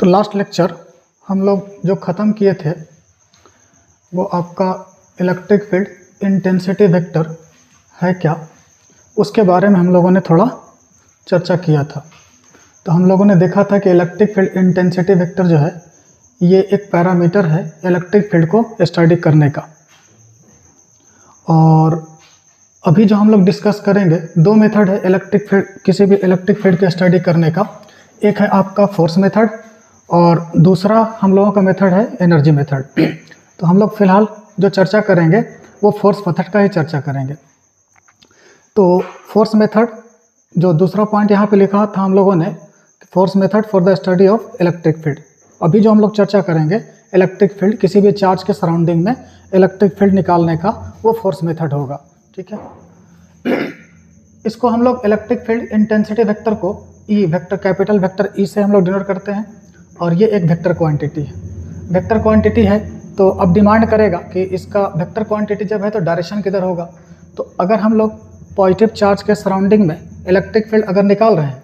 Last lecture हम लोग जो ख़त्म किए थे वो आपका इलेक्ट्रिक फील्ड इंटेंसिटी वेक्टर है क्या, उसके बारे में हम लोगों ने थोड़ा चर्चा किया था। तो हम लोगों ने देखा था कि इलेक्ट्रिक फील्ड इंटेंसिटी वेक्टर जो है ये एक पैरामीटर है इलेक्ट्रिक फील्ड को स्टडी करने का। और अभी जो हम लोग डिस्कस करेंगे, दो मेथड है इलेक्ट्रिक फील्ड, किसी भी इलेक्ट्रिक फील्ड की स्टडी करने का। एक है आपका फोर्स मेथड और दूसरा हम लोगों का मेथड है एनर्जी मेथड। तो हम लोग फिलहाल जो चर्चा करेंगे वो फोर्स मेथड का ही चर्चा करेंगे। तो फोर्स मेथड, जो दूसरा पॉइंट यहाँ पे लिखा था हम लोगों ने, force method for the study of electric field. अभी जो हम लोग चर्चा करेंगे इलेक्ट्रिक फील्ड, किसी भी चार्ज के सराउंडिंग में इलेक्ट्रिक फील्ड निकालने का, वो फोर्स मेथड होगा। ठीक है। इसको हम लोग इलेक्ट्रिक फील्ड इंटेंसिटी वेक्टर को E vector, capital vector E से हम लोग डिनोट करते हैं। और ये एक वेक्टर क्वांटिटी है। वेक्टर क्वांटिटी है तो अब डिमांड करेगा कि इसका वेक्टर क्वांटिटी जब है तो डायरेक्शन किधर होगा। तो अगर हम लोग पॉजिटिव चार्ज के सराउंडिंग में इलेक्ट्रिक फील्ड अगर निकाल रहे हैं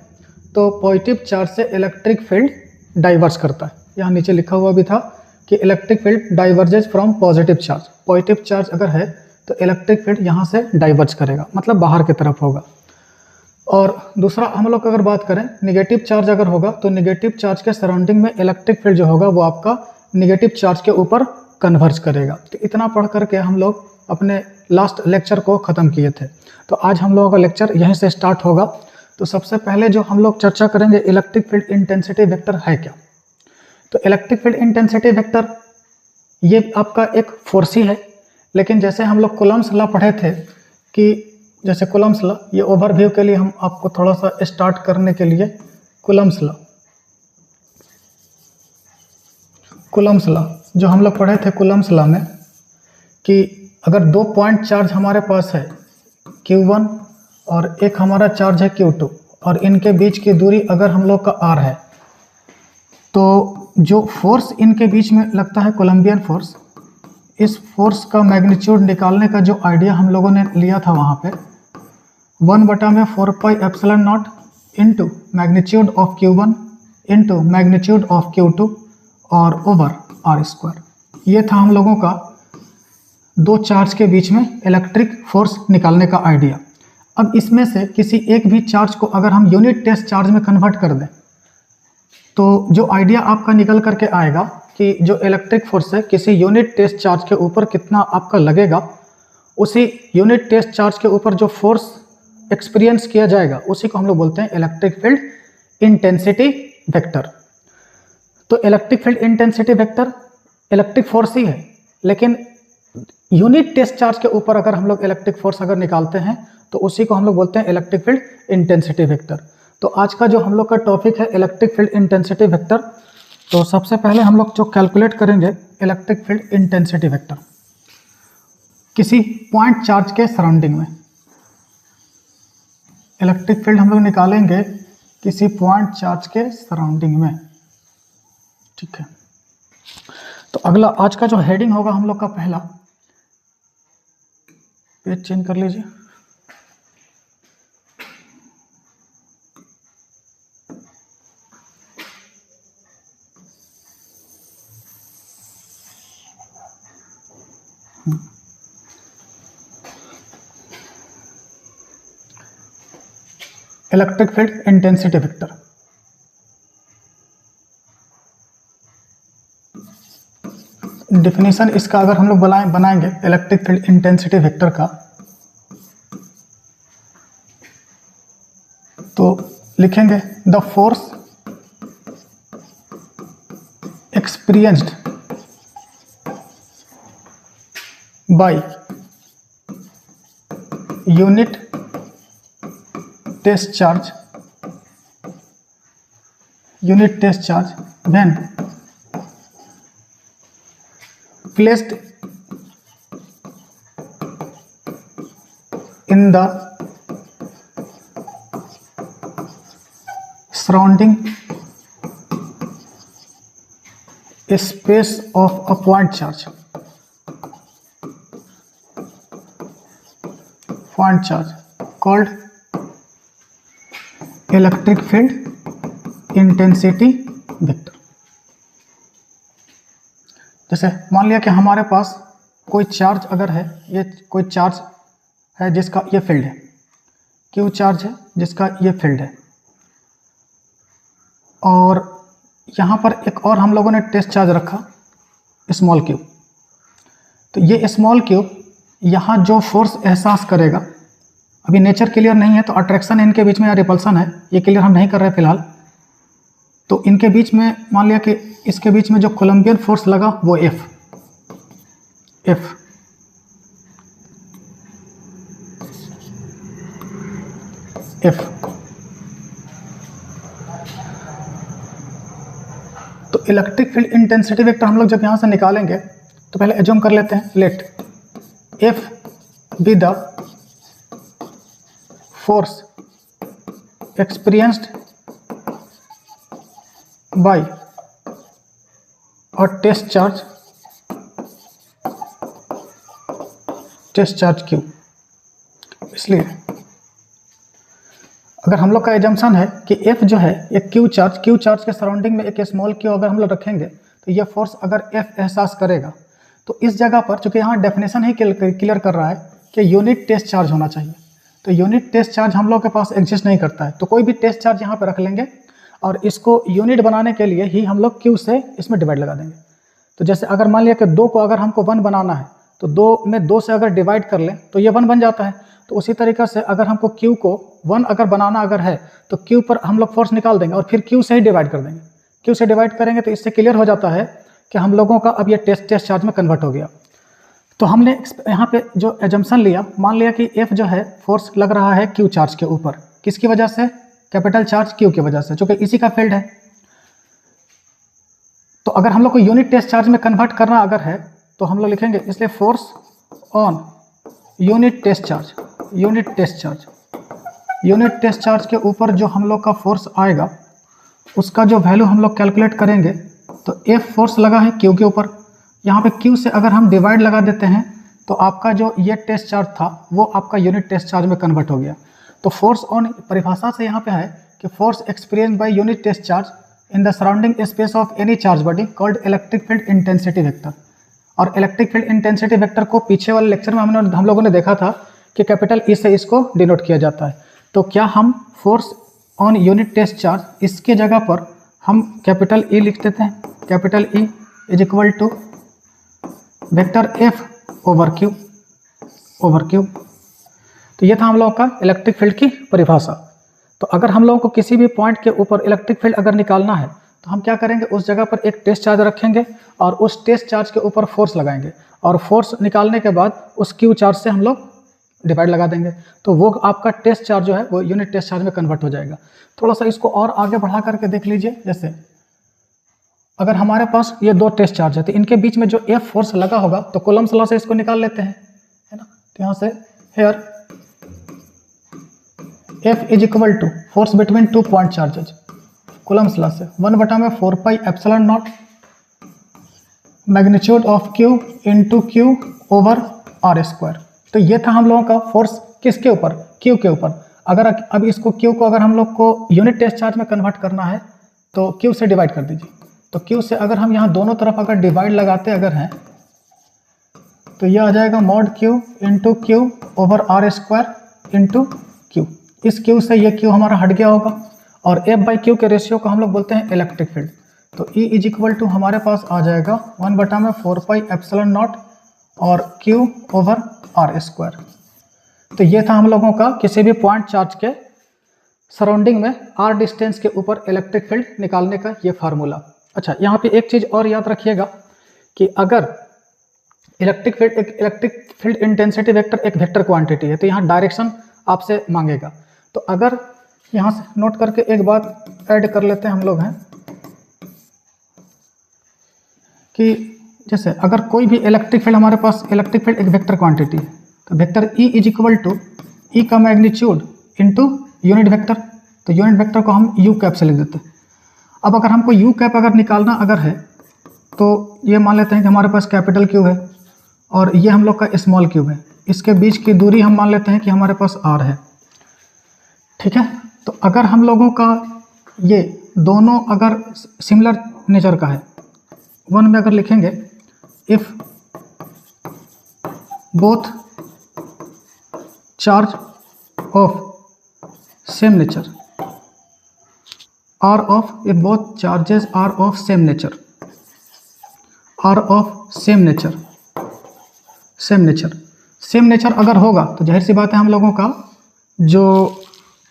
तो पॉजिटिव चार्ज से इलेक्ट्रिक फील्ड डाइवर्स करता है। यहाँ नीचे लिखा हुआ भी था कि electric field diverges from positive charge. Positive charge अगर है तो इलेक्ट्रिक फील्ड यहाँ से डाइवर्ज करेगा, मतलब बाहर की तरफ होगा। और दूसरा हम लोग अगर बात करें, निगेटिव चार्ज अगर होगा तो निगेटिव चार्ज के सराउंडिंग में इलेक्ट्रिक फील्ड जो होगा वो आपका निगेटिव चार्ज के ऊपर कन्वर्ज करेगा। तो इतना पढ़ करके हम लोग अपने लास्ट लेक्चर को ख़त्म किए थे। तो आज हम लोगों का लेक्चर यहीं से स्टार्ट होगा। तो सबसे पहले जो हम लोग चर्चा करेंगे इलेक्ट्रिक फील्ड इंटेंसिटी वेक्टर है क्या। तो इलेक्ट्रिक फील्ड इंटेंसिटी वेक्टर ये आपका एक फोर्स ही है, लेकिन जैसे हम लोग कूलम्ब्स लॉ पढ़े थे कि जैसे कूलम्ब्स लॉ, ये ओवरव्यू के लिए हम आपको थोड़ा सा स्टार्ट करने के लिए कूलम्ब्स लॉ जो हम लोग पढ़े थे कूलम्ब्स लॉ में, कि अगर दो पॉइंट चार्ज हमारे पास है Q1 और एक हमारा चार्ज है Q2 और इनके बीच की दूरी अगर हम लोग का R है, तो जो फोर्स इनके बीच में लगता है कोलम्बियन फोर्स, इस फोर्स का मैग्नीट्यूड निकालने का जो आइडिया हम लोगों ने लिया था वहाँ पे 1/4πε0 into magnitude of Q1 into magnitude of Q2 और ओवर R²। ये था हम लोगों का दो चार्ज के बीच में इलेक्ट्रिक फोर्स निकालने का आइडिया। अब इसमें से किसी एक भी चार्ज को अगर हम यूनिट टेस्ट चार्ज में कन्वर्ट कर दें तो जो आइडिया आपका निकल करके आएगा कि जो इलेक्ट्रिक फोर्स है किसी यूनिट टेस्ट चार्ज के ऊपर कितना आपका लगेगा, उसी यूनिट टेस्ट चार्ज के ऊपर जो फोर्स एक्सपीरियंस किया जाएगा उसी को हम लोग बोलते हैं इलेक्ट्रिक फील्ड इंटेंसिटी वेक्टर। तो electric field intensity vector electric force ही है, लेकिन यूनिट टेस्ट चार्ज के ऊपर अगर हम लोग इलेक्ट्रिक फोर्स अगर निकालते हैं तो उसी को हम लोग बोलते हैं इलेक्ट्रिक फील्ड इंटेंसिटी वेक्टर। तो आज का जो हम लोग का टॉपिक है इलेक्ट्रिक फील्ड इंटेंसिटी वेक्टर। तो सबसे पहले हम लोग जो कैलकुलेट करेंगे इलेक्ट्रिक फील्ड इंटेंसिटी वेक्टर किसी पॉइंट चार्ज के सराउंडिंग में। इलेक्ट्रिक फील्ड हम लोग निकालेंगे किसी पॉइंट चार्ज के सराउंडिंग में। ठीक है। तो अगला आज का जो हेडिंग होगा हम लोग का, पहला पेज चेंज कर लीजिए। Electric field intensity vector. Definition इसका अगर हम लोग बनाएंगे इलेक्ट्रिक फील्ड इंटेंसिटी वेक्टर का, तो लिखेंगे the force experienced by unit test charge when placed in the surrounding space of a point charge called electric field intensity vector। जैसे मान लिया कि हमारे पास कोई चार्ज अगर है, ये कोई चार्ज है जिसका ये फील्ड है, क्यू चार्ज है जिसका ये फील्ड है, और यहाँ पर एक और हम लोगों ने टेस्ट चार्ज रखा स्मॉल क्यू। तो ये स्मॉल क्यू यहाँ जो फोर्स एहसास करेगा, अभी नेचर क्लियर नहीं है तो अट्रैक्शन इनके बीच में या रिपल्सन है ये क्लियर हम नहीं कर रहे फिलहाल। तो इनके बीच में मान लिया कि इसके बीच में जो कोलम्बियन फोर्स लगा वो F तो इलेक्ट्रिक फील्ड इंटेंसिटी वेक्टर हम लोग जब यहाँ से निकालेंगे तो पहले एज्यूम कर लेते हैं, let F be the force experienced by और टेस्ट चार्ज Q। इसलिए अगर हम लोग का एजम्पशन है कि F जो है एक Q चार्ज के सराउंडिंग में एक स्मॉल q अगर हम लोग रखेंगे तो ये फोर्स अगर F एहसास करेगा तो इस जगह पर, चूंकि यहाँ डेफिनेशन ही क्लियर कर रहा है कि यूनिट टेस्ट चार्ज होना चाहिए, तो यूनिट टेस्ट चार्ज हम लोग के पास एग्जिस्ट नहीं करता है, तो कोई भी टेस्ट चार्ज यहाँ पे रख लेंगे और इसको यूनिट बनाने के लिए ही हम लोग Q से इसमें डिवाइड लगा देंगे। तो जैसे अगर मान लिया कि 2 को अगर हमको 1 बनाना है तो 2 में 2 से अगर डिवाइड कर लें तो ये 1 बन जाता है। तो उसी तरीक़े से अगर हमको Q को 1 अगर बनाना अगर है तो Q पर हम लोग फोर्स निकाल देंगे और फिर Q से ही डिवाइड कर देंगे। Q से डिवाइड करेंगे तो इससे क्लियर हो जाता है कि हम लोगों का अब ये टेस्ट चार्ज में कन्वर्ट हो गया। तो हमने यहाँ पे जो एजम्पशन लिया, मान लिया कि F जो है फोर्स लग रहा है Q चार्ज के ऊपर, किसकी वजह से? कैपिटल चार्ज Q की वजह से, चूँकि इसी का फील्ड है। तो अगर हम लोग को यूनिट टेस्ट चार्ज में कन्वर्ट करना अगर है तो हम लोग लिखेंगे, इसलिए force on unit test charge के ऊपर जो हम लोग का फोर्स आएगा उसका जो वैल्यू हम लोग कैलकुलेट करेंगे तो F फोर्स लगा है Q के ऊपर, यहाँ पे Q से अगर हम डिवाइड लगा देते हैं तो आपका जो ये टेस्ट चार्ज था वो आपका यूनिट टेस्ट चार्ज में कन्वर्ट हो गया। तो फोर्स ऑन परिभाषा से यहाँ पे है कि force experience by unit test charge in the surrounding space of any charge body called electric field intensity vector. और इलेक्ट्रिक फील्ड इंटेंसिटी वेक्टर को पीछे वाले लेक्चर में हम लोगों ने देखा था कि कैपिटल E से इसको डिनोट किया जाता है। तो क्या हम force on unit test charge इसके जगह पर हम कैपिटल E लिख देते हैं, capital E is equal to vector F over Q। तो ये था हम लोगों का इलेक्ट्रिक फील्ड की परिभाषा। तो अगर हम लोगों को किसी भी पॉइंट के ऊपर इलेक्ट्रिक फील्ड अगर निकालना है तो हम क्या करेंगे, उस जगह पर एक टेस्ट चार्ज रखेंगे और उस टेस्ट चार्ज के ऊपर फोर्स लगाएंगे और फोर्स निकालने के बाद उस Q चार्ज से हम लोग डिवाइड लगा देंगे। तो वो आपका टेस्ट चार्ज जो है वो यूनिट टेस्ट चार्ज में कन्वर्ट हो जाएगा। थोड़ा सा इसको और आगे बढ़ा करके देख लीजिए। जैसे अगर हमारे पास ये 2 टेस्ट चार्ज है तो इनके बीच में जो F फोर्स लगा होगा तो कूलम्ब्स लॉ से इसको निकाल लेते हैं, है ना। तो यहाँ से here F is equal to force between 2 point charges, coulomb's law से 1/4 pi epsilon naught magnitude of Q into Q over R square. तो ये था हम लोगों का फोर्स किसके ऊपर, Q के ऊपर। अगर अब इसको Q को अगर हम लोग को यूनिट टेस्ट चार्ज में कन्वर्ट करना है तो Q से डिवाइड कर दीजिए। तो Q से अगर हम यहाँ दोनों तरफ अगर डिवाइड लगाते अगर हैं तो ये आ जाएगा mod Q into Q over R square into Q। इस Q से ये Q हमारा हट गया होगा और F बाई Q के रेशियो को हम लोग बोलते हैं इलेक्ट्रिक फील्ड। तो E इज इक्वल टू हमारे पास आ जाएगा 1/4 पाई एप्सिलॉन नॉट और Q ओवर R स्क्वायर। तो ये था हम लोगों का किसी भी पॉइंट चार्ज के सराउंडिंग में R डिस्टेंस के ऊपर इलेक्ट्रिक फील्ड निकालने का ये फार्मूला। अच्छा, यहाँ पे एक चीज़ और याद रखिएगा कि अगर इलेक्ट्रिक फील्ड इंटेंसिटी वेक्टर एक वेक्टर क्वांटिटी है तो यहाँ डायरेक्शन आपसे मांगेगा। तो अगर यहाँ से नोट करके एक बात ऐड कर लेते हैं हम लोग हैं कि जैसे अगर कोई भी इलेक्ट्रिक फील्ड हमारे पास इलेक्ट्रिक फील्ड एक वेक्टर क्वांटिटी है तो vector E is equal to E का मैग्नीट्यूड इंटू यूनिट वेक्टर। तो यूनिट वेक्टर को हम U कैप से लिख देते हैं। अब अगर हमको U कैप अगर निकालना अगर है तो ये मान लेते हैं कि हमारे पास कैपिटल Q है और ये हम लोग का स्मॉल q है। इसके बीच की दूरी हम मान लेते हैं कि हमारे पास r है, ठीक है। तो अगर हम लोगों का ये दोनों अगर सिमिलर नेचर का है, वन में अगर लिखेंगे if both charge of same nature are of, if both charges are of same nature, are of same nature, same nature, same nature अगर होगा तो जाहिर सी बात है हम लोगों का जो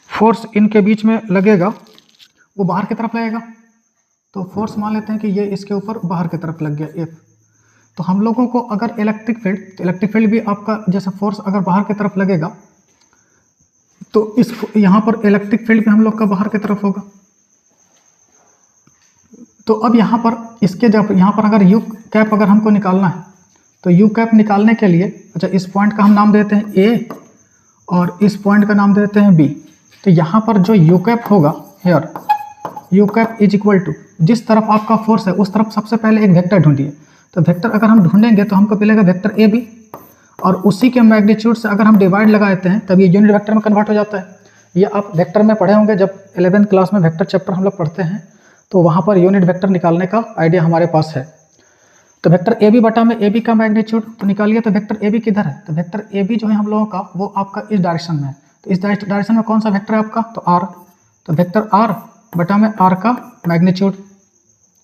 फोर्स इनके बीच में लगेगा वो बाहर की तरफ लगेगा। तो फोर्स मान लेते हैं कि ये इसके ऊपर बाहर की तरफ लग गया एफ। तो हम लोगों को अगर इलेक्ट्रिक फील्ड, तो इलेक्ट्रिक फील्ड भी आपका जैसे फोर्स अगर बाहर की तरफ लगेगा तो इस यहाँ पर इलेक्ट्रिक फील्ड भी हम लोग का बाहर की तरफ होगा। तो अब यहाँ पर इसके जब यहाँ पर अगर यू कैप अगर हमको निकालना है तो यू कैप निकालने के लिए, अच्छा इस पॉइंट का हम नाम देते हैं ए और इस पॉइंट का नाम देते हैं बी। तो यहाँ पर जो यू कैप होगा here, U cap is equal to, जिस तरफ आपका फोर्स है उस तरफ सबसे पहले एक वेक्टर ढूंढिए। तो वेक्टर अगर हम ढूंढेंगे तो हमको मिलेगा वेक्टर ए बी, और उसी के मैग्नीट्यूड से अगर हम डिवाइड लगाते हैं तब ये यूनिट वेक्टर में कन्वर्ट हो जाता है। ये आप वेक्टर में पढ़े होंगे, जब 11th क्लास में वेक्टर चैप्टर हम लोग पढ़ते हैं तो वहाँ पर यूनिट वेक्टर निकालने का आइडिया हमारे पास है। तो वेक्टर ए बी बटा में ए बी का मैग्नीट्यूड तो निकालिए। तो वेक्टर ए बी किधर है? तो वेक्टर ए बी जो है हम लोगों का वो आपका इस डायरेक्शन में है। तो इस डायरेक्शन में कौन सा वेक्टर है आपका? तो आर। तो वेक्टर आर बटा में आर का मैग्नीट्यूड,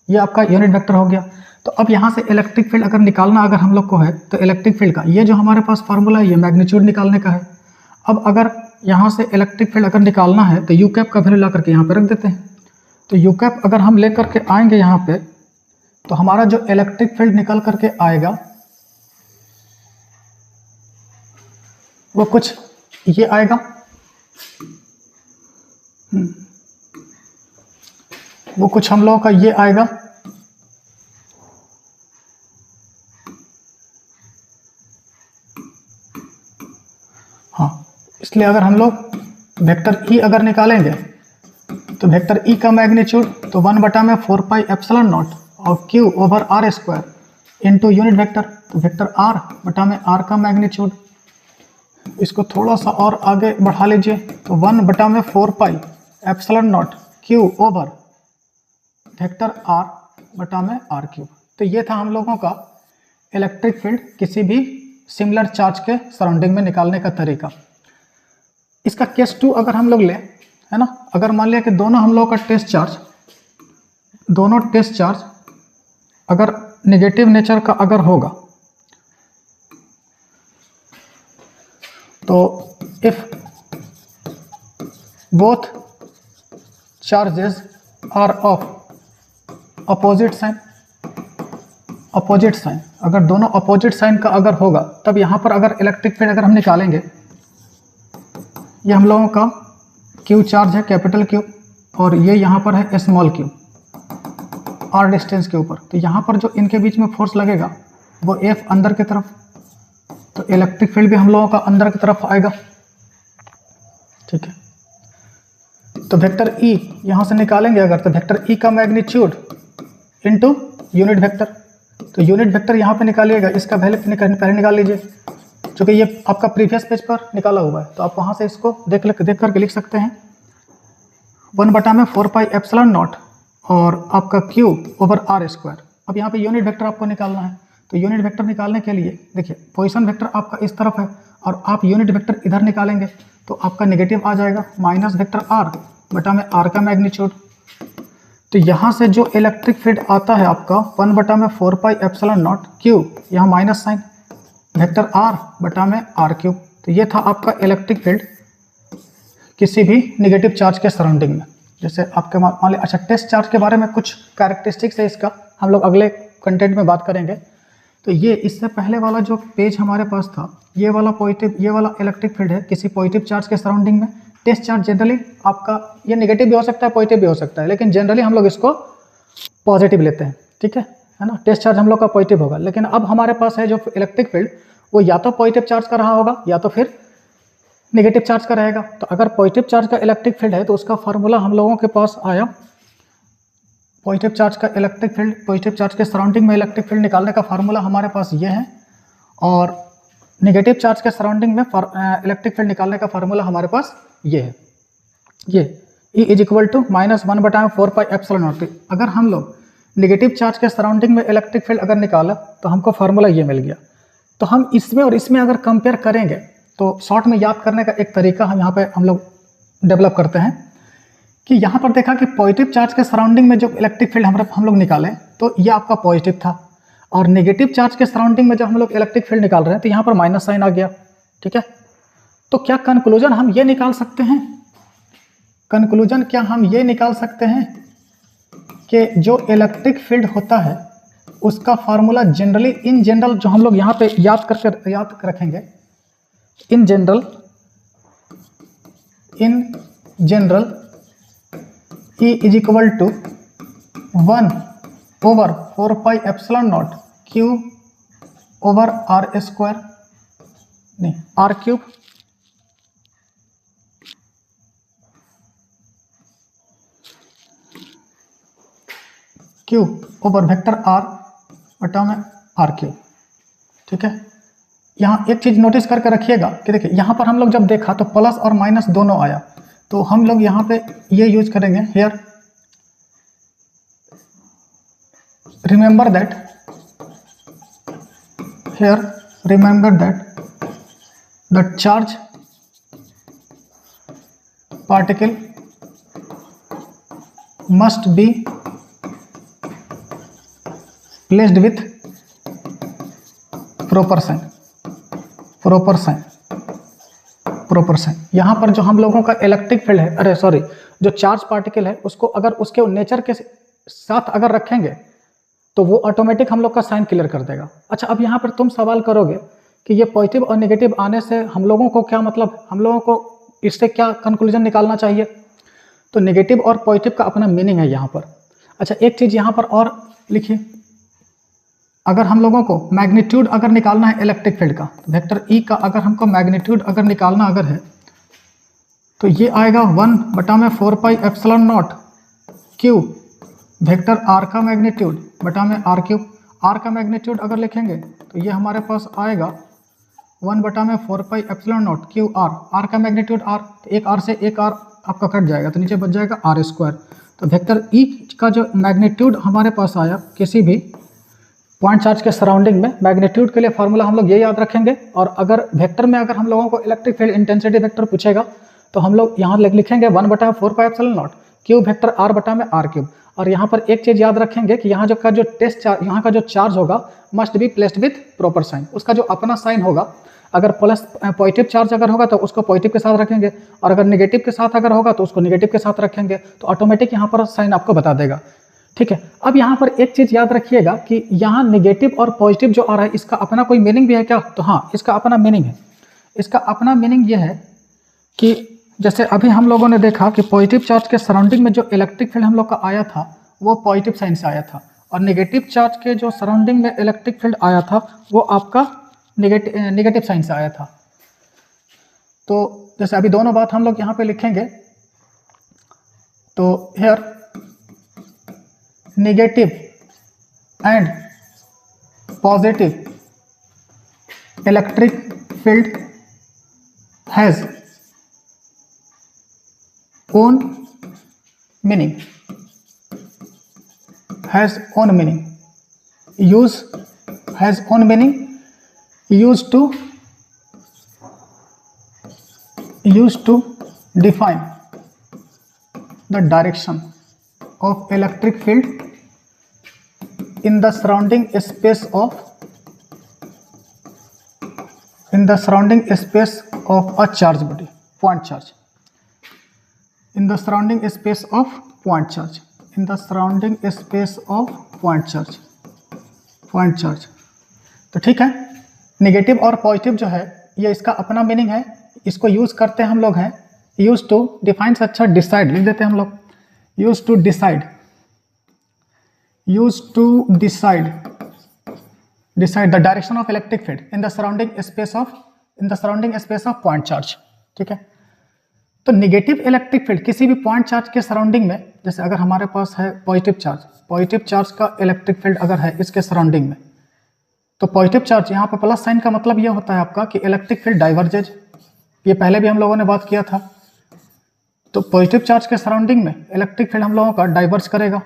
ये आपका यूनिट वेक्टर हो गया। तो अब यहाँ से इलेक्ट्रिक फील्ड अगर निकालना अगर हम लोग को है तो इलेक्ट्रिक फील्ड का ये जो हमारे पास फार्मूला है ये मैग्नीट्यूड निकालने का है। अब अगर यहाँ से इलेक्ट्रिक फील्ड अगर निकालना है तो यू कैप का वैल्यू ला करके यहाँ पे रख देते हैं। तो यू कैप अगर हम लेकर के आएंगे यहाँ पे तो हमारा जो इलेक्ट्रिक फील्ड निकल करके आएगा वो कुछ ये आएगा, वो कुछ हम लोगों का ये आएगा, हाँ। इसलिए अगर हम लोग वेक्टर ई अगर निकालेंगे तो वेक्टर ई का मैग्नीट्यूड तो 1 बटा में 4 पाई एप्सिलॉन नॉट और Q over R square into unit vector. तो वेक्टर आर बटा में आर का मैग्नीट्यूड, इसको थोड़ा सा और आगे बढ़ा लीजिए तो 1 बटा में 4 pi epsilon naught Q over vector R बटा में आर क्यूब। तो ये था हम लोगों का इलेक्ट्रिक फील्ड किसी भी सिमिलर चार्ज के सराउंडिंग में निकालने का तरीका। इसका केस 2 अगर हम लोग लें, है ना, अगर मान लिया कि दोनों हम लोग का टेस्ट चार्ज अगर नेगेटिव नेचर का अगर होगा तो if both charges are of opposite sign, अगर दोनों अपोजिट साइन का अगर होगा तब यहाँ पर अगर इलेक्ट्रिक फील्ड अगर हम निकालेंगे, ये हम लोगों का क्यू चार्ज है कैपिटल क्यू और ये यहाँ पर है स्मॉल क्यू आर डिस्टेंस के ऊपर। तो यहाँ पर जो इनके बीच में फोर्स लगेगा वो एफ अंदर की तरफ, तो इलेक्ट्रिक फील्ड भी हम लोगों का अंदर की तरफ आएगा, ठीक है। तो वेक्टर ई यहाँ से निकालेंगे अगर तो वेक्टर ई का मैग्नीट्यूड इनटू यूनिट वेक्टर। तो यूनिट वेक्टर यहाँ पे निकालिएगा, इसका वैल्यू पहले निकाल लीजिए, क्योंकि ये आपका प्रीवियस पेज पर निकाला हुआ है तो आप वहाँ से इसको देख करके लिख सकते हैं। 1 बटा में 4 पाई एप्सिलॉन नॉट और आपका क्यू ओवर आर स्क्वायर। अब यहाँ पे यूनिट वेक्टर आपको निकालना है, तो यूनिट वेक्टर निकालने के लिए देखिए पोजीशन वेक्टर आपका इस तरफ है और आप यूनिट वेक्टर इधर निकालेंगे तो आपका नेगेटिव आ जाएगा माइनस वेक्टर आर बटा में आर का मैग्नीट्यूड। तो यहाँ से जो इलेक्ट्रिक फील्ड आता है आपका 1 बटा में 4 पाई एप्सिलॉन नॉट क्यू, यहाँ माइनस साइन वेक्टर आर बटा में आर क्यूब। तो ये था आपका इलेक्ट्रिक फील्ड किसी भी नेगेटिव चार्ज के सराउंडिंग में। जैसे आपके मान लिया, अच्छा टेस्ट चार्ज के बारे में कुछ कैरेक्टरिस्टिक्स है इसका हम लोग अगले कंटेंट में बात करेंगे। तो ये इससे पहले वाला जो पेज हमारे पास था ये वाला पॉजिटिव, ये वाला इलेक्ट्रिक फील्ड है किसी पॉजिटिव चार्ज के सराउंडिंग में। टेस्ट चार्ज जनरली आपका ये नेगेटिव भी हो सकता है पॉजिटिव भी हो सकता है, लेकिन जनरली हम लोग इसको पॉजिटिव लेते हैं, ठीक है ना। टेस्ट चार्ज हम लोग का पॉजिटिव होगा, लेकिन अब हमारे पास है जो इलेक्ट्रिक फील्ड वो या तो पॉजिटिव चार्ज का रहा होगा या तो फिर नेगेटिव चार्ज का रहेगा। तो अगर पॉजिटिव चार्ज का इलेक्ट्रिक फील्ड है तो उसका फार्मूला हम लोगों के पास आया, पॉजिटिव चार्ज का इलेक्ट्रिक फील्ड, पॉजिटिव चार्ज के सराउंडिंग में इलेक्ट्रिक फील्ड निकालने का फार्मूला हमारे पास ये है, और नेगेटिव चार्ज के सराउंडिंग में इलेक्ट्रिक फील्ड निकालने का फार्मूला हमारे पास ये है, ये E इज इक्वल टू -1 बटा 4 पाई एप्सिलॉन नॉट। अगर हम लोग नेगेटिव चार्ज के सराउंडिंग में इलेक्ट्रिक फील्ड अगर निकाला तो हमको फार्मूला ये मिल गया। तो हम इसमें और इसमें अगर कंपेयर करेंगे तो शॉर्ट में याद करने का एक तरीका हम लोग डेवलप करते हैं कि यहाँ पर देखा कि पॉजिटिव चार्ज के सराउंडिंग में जो इलेक्ट्रिक फील्ड हम लोग निकाले तो ये आपका पॉजिटिव था, और नेगेटिव चार्ज के सराउंडिंग में जब हम लोग इलेक्ट्रिक फील्ड निकाल रहे हैं तो यहाँ पर माइनस साइन आ गया। ठीक है, तो क्या कंक्लूजन हम ये निकाल सकते हैं, कंक्लूजन क्या हम ये निकाल सकते हैं कि जो इलेक्ट्रिक फील्ड होता है उसका फार्मूला जनरली इन जनरल जो हम लोग यहाँ पे याद रखेंगे, in general E is equal to 1/4πε0 Q over R square, नहीं R cube, Q over vector R बटा में R क्यूब। ठीक है, यहाँ एक चीज नोटिस करके रखिएगा कि देखिए यहाँ पर हम लोग जब देखा तो प्लस और माइनस दोनों आया, तो हम लोग यहाँ पे ये यूज करेंगे, here remember that the charge particle must be placed with proper sign. यहाँ पर जो हम लोगों का इलेक्ट्रिक फील्ड है, जो चार्ज पार्टिकल है उसको अगर उसके नेचर के साथ अगर रखेंगे तो वो ऑटोमेटिक हम लोग का साइन क्लियर कर देगा। अच्छा, अब यहाँ पर तुम सवाल करोगे कि ये पॉजिटिव और नेगेटिव आने से हम लोगों को क्या मतलब, हम लोगों को इससे क्या कंक्लूजन निकालना चाहिए। तो नेगेटिव और पॉजिटिव का अपना मीनिंग है यहाँ पर। अच्छा, एक चीज़ यहाँ पर और लिखिए, अगर हम लोगों को मैग्नीट्यूड अगर निकालना है इलेक्ट्रिक फील्ड का, वेक्टर ई का अगर हमको मैग्नीट्यूड अगर निकालना अगर है तो ये आएगा 1/4πε0 Q वेक्टर आर का मैग्नीट्यूड बटा में आर क्यूब। आर का मैग्नीट्यूड अगर लिखेंगे तो ये हमारे पास आएगा 1/4πε0 Q आर का मैग्नीट्यूड आर, तो एक आर से एक आर आपका कट जाएगा तो नीचे बच जाएगा आर स्क्वायर। तो वेक्टर ई का जो मैग्नीट्यूड हमारे पास आया किसी भी पॉइंट चार्ज के सराउंडिंग में, मैग्नीट्यूड के लिए फार्मूला हम लोग ये याद रखेंगे। और अगर वेक्टर में अगर हम लोगों को इलेक्ट्रिक फील्ड इंटेंसिटी वेक्टर पूछेगा तो हम लोग यहाँ लिखेंगे 1/4πε0 Q वेक्टर आर बटा में आर क्यूब। और यहाँ पर एक चीज याद रखेंगे कि यहाँ जो टेस्ट चार्ज, यहाँ का जो चार्ज होगा must be placed with proper sign, उसका जो अपना साइन होगा, अगर प्लस पॉजिटिव चार्ज अगर होगा तो उसको पॉजिटिव के साथ रखेंगे, और अगर नेगेटिव के साथ अगर होगा तो उसको नेगेटिव के साथ रखेंगे, तो ऑटोमेटिक यहाँ पर साइन आपको बता देगा। ठीक है, अब यहाँ पर एक चीज याद रखिएगा कि यहाँ नेगेटिव और पॉजिटिव जो आ रहा है इसका अपना कोई मीनिंग भी है क्या, तो हाँ इसका अपना मीनिंग है। इसका अपना मीनिंग ये है कि जैसे अभी हम लोगों ने देखा कि पॉजिटिव चार्ज के सराउंडिंग में जो इलेक्ट्रिक फील्ड हम लोग का आया था वो पॉजिटिव साइन से आया था, और नेगेटिव चार्ज के जो सराउंडिंग में इलेक्ट्रिक फील्ड आया था वो आपका नेगेटिव साइन से आया था। तो जैसे अभी दोनों बात हम लोग यहाँ पे लिखेंगे, तो here negative and positive electric field has own meaning, has own meaning, has own meaning used to define the direction of electric field in the surrounding space of a charge body, point charge. In the surrounding space of point charge, point charge। तो ठीक है, negative और positive जो है ये इसका अपना meaning है, इसको यूज करते हैं हम लोग हैं यूज टू डिफाइन, अच्छा डिसाइड लिख देते हैं हम लोग, use to decide the direction of electric field in the surrounding space of point charge. ठीक है, तो नेगेटिव इलेक्ट्रिक फील्ड किसी भी पॉइंट चार्ज के सराउंडिंग में, जैसे अगर हमारे पास है पॉजिटिव चार्ज का इलेक्ट्रिक फील्ड अगर है इसके सराउंडिंग में, तो पॉजिटिव चार्ज यहाँ पर प्लस साइन का मतलब यह होता है आपका कि इलेक्ट्रिक फील्ड डाइवर्जेज, ये पहले भी हम लोगों ने बात किया था। तो पॉजिटिव चार्ज के सराउंडिंग में इलेक्ट्रिक फील्ड हम लोगों का डाइवर्ज करेगा,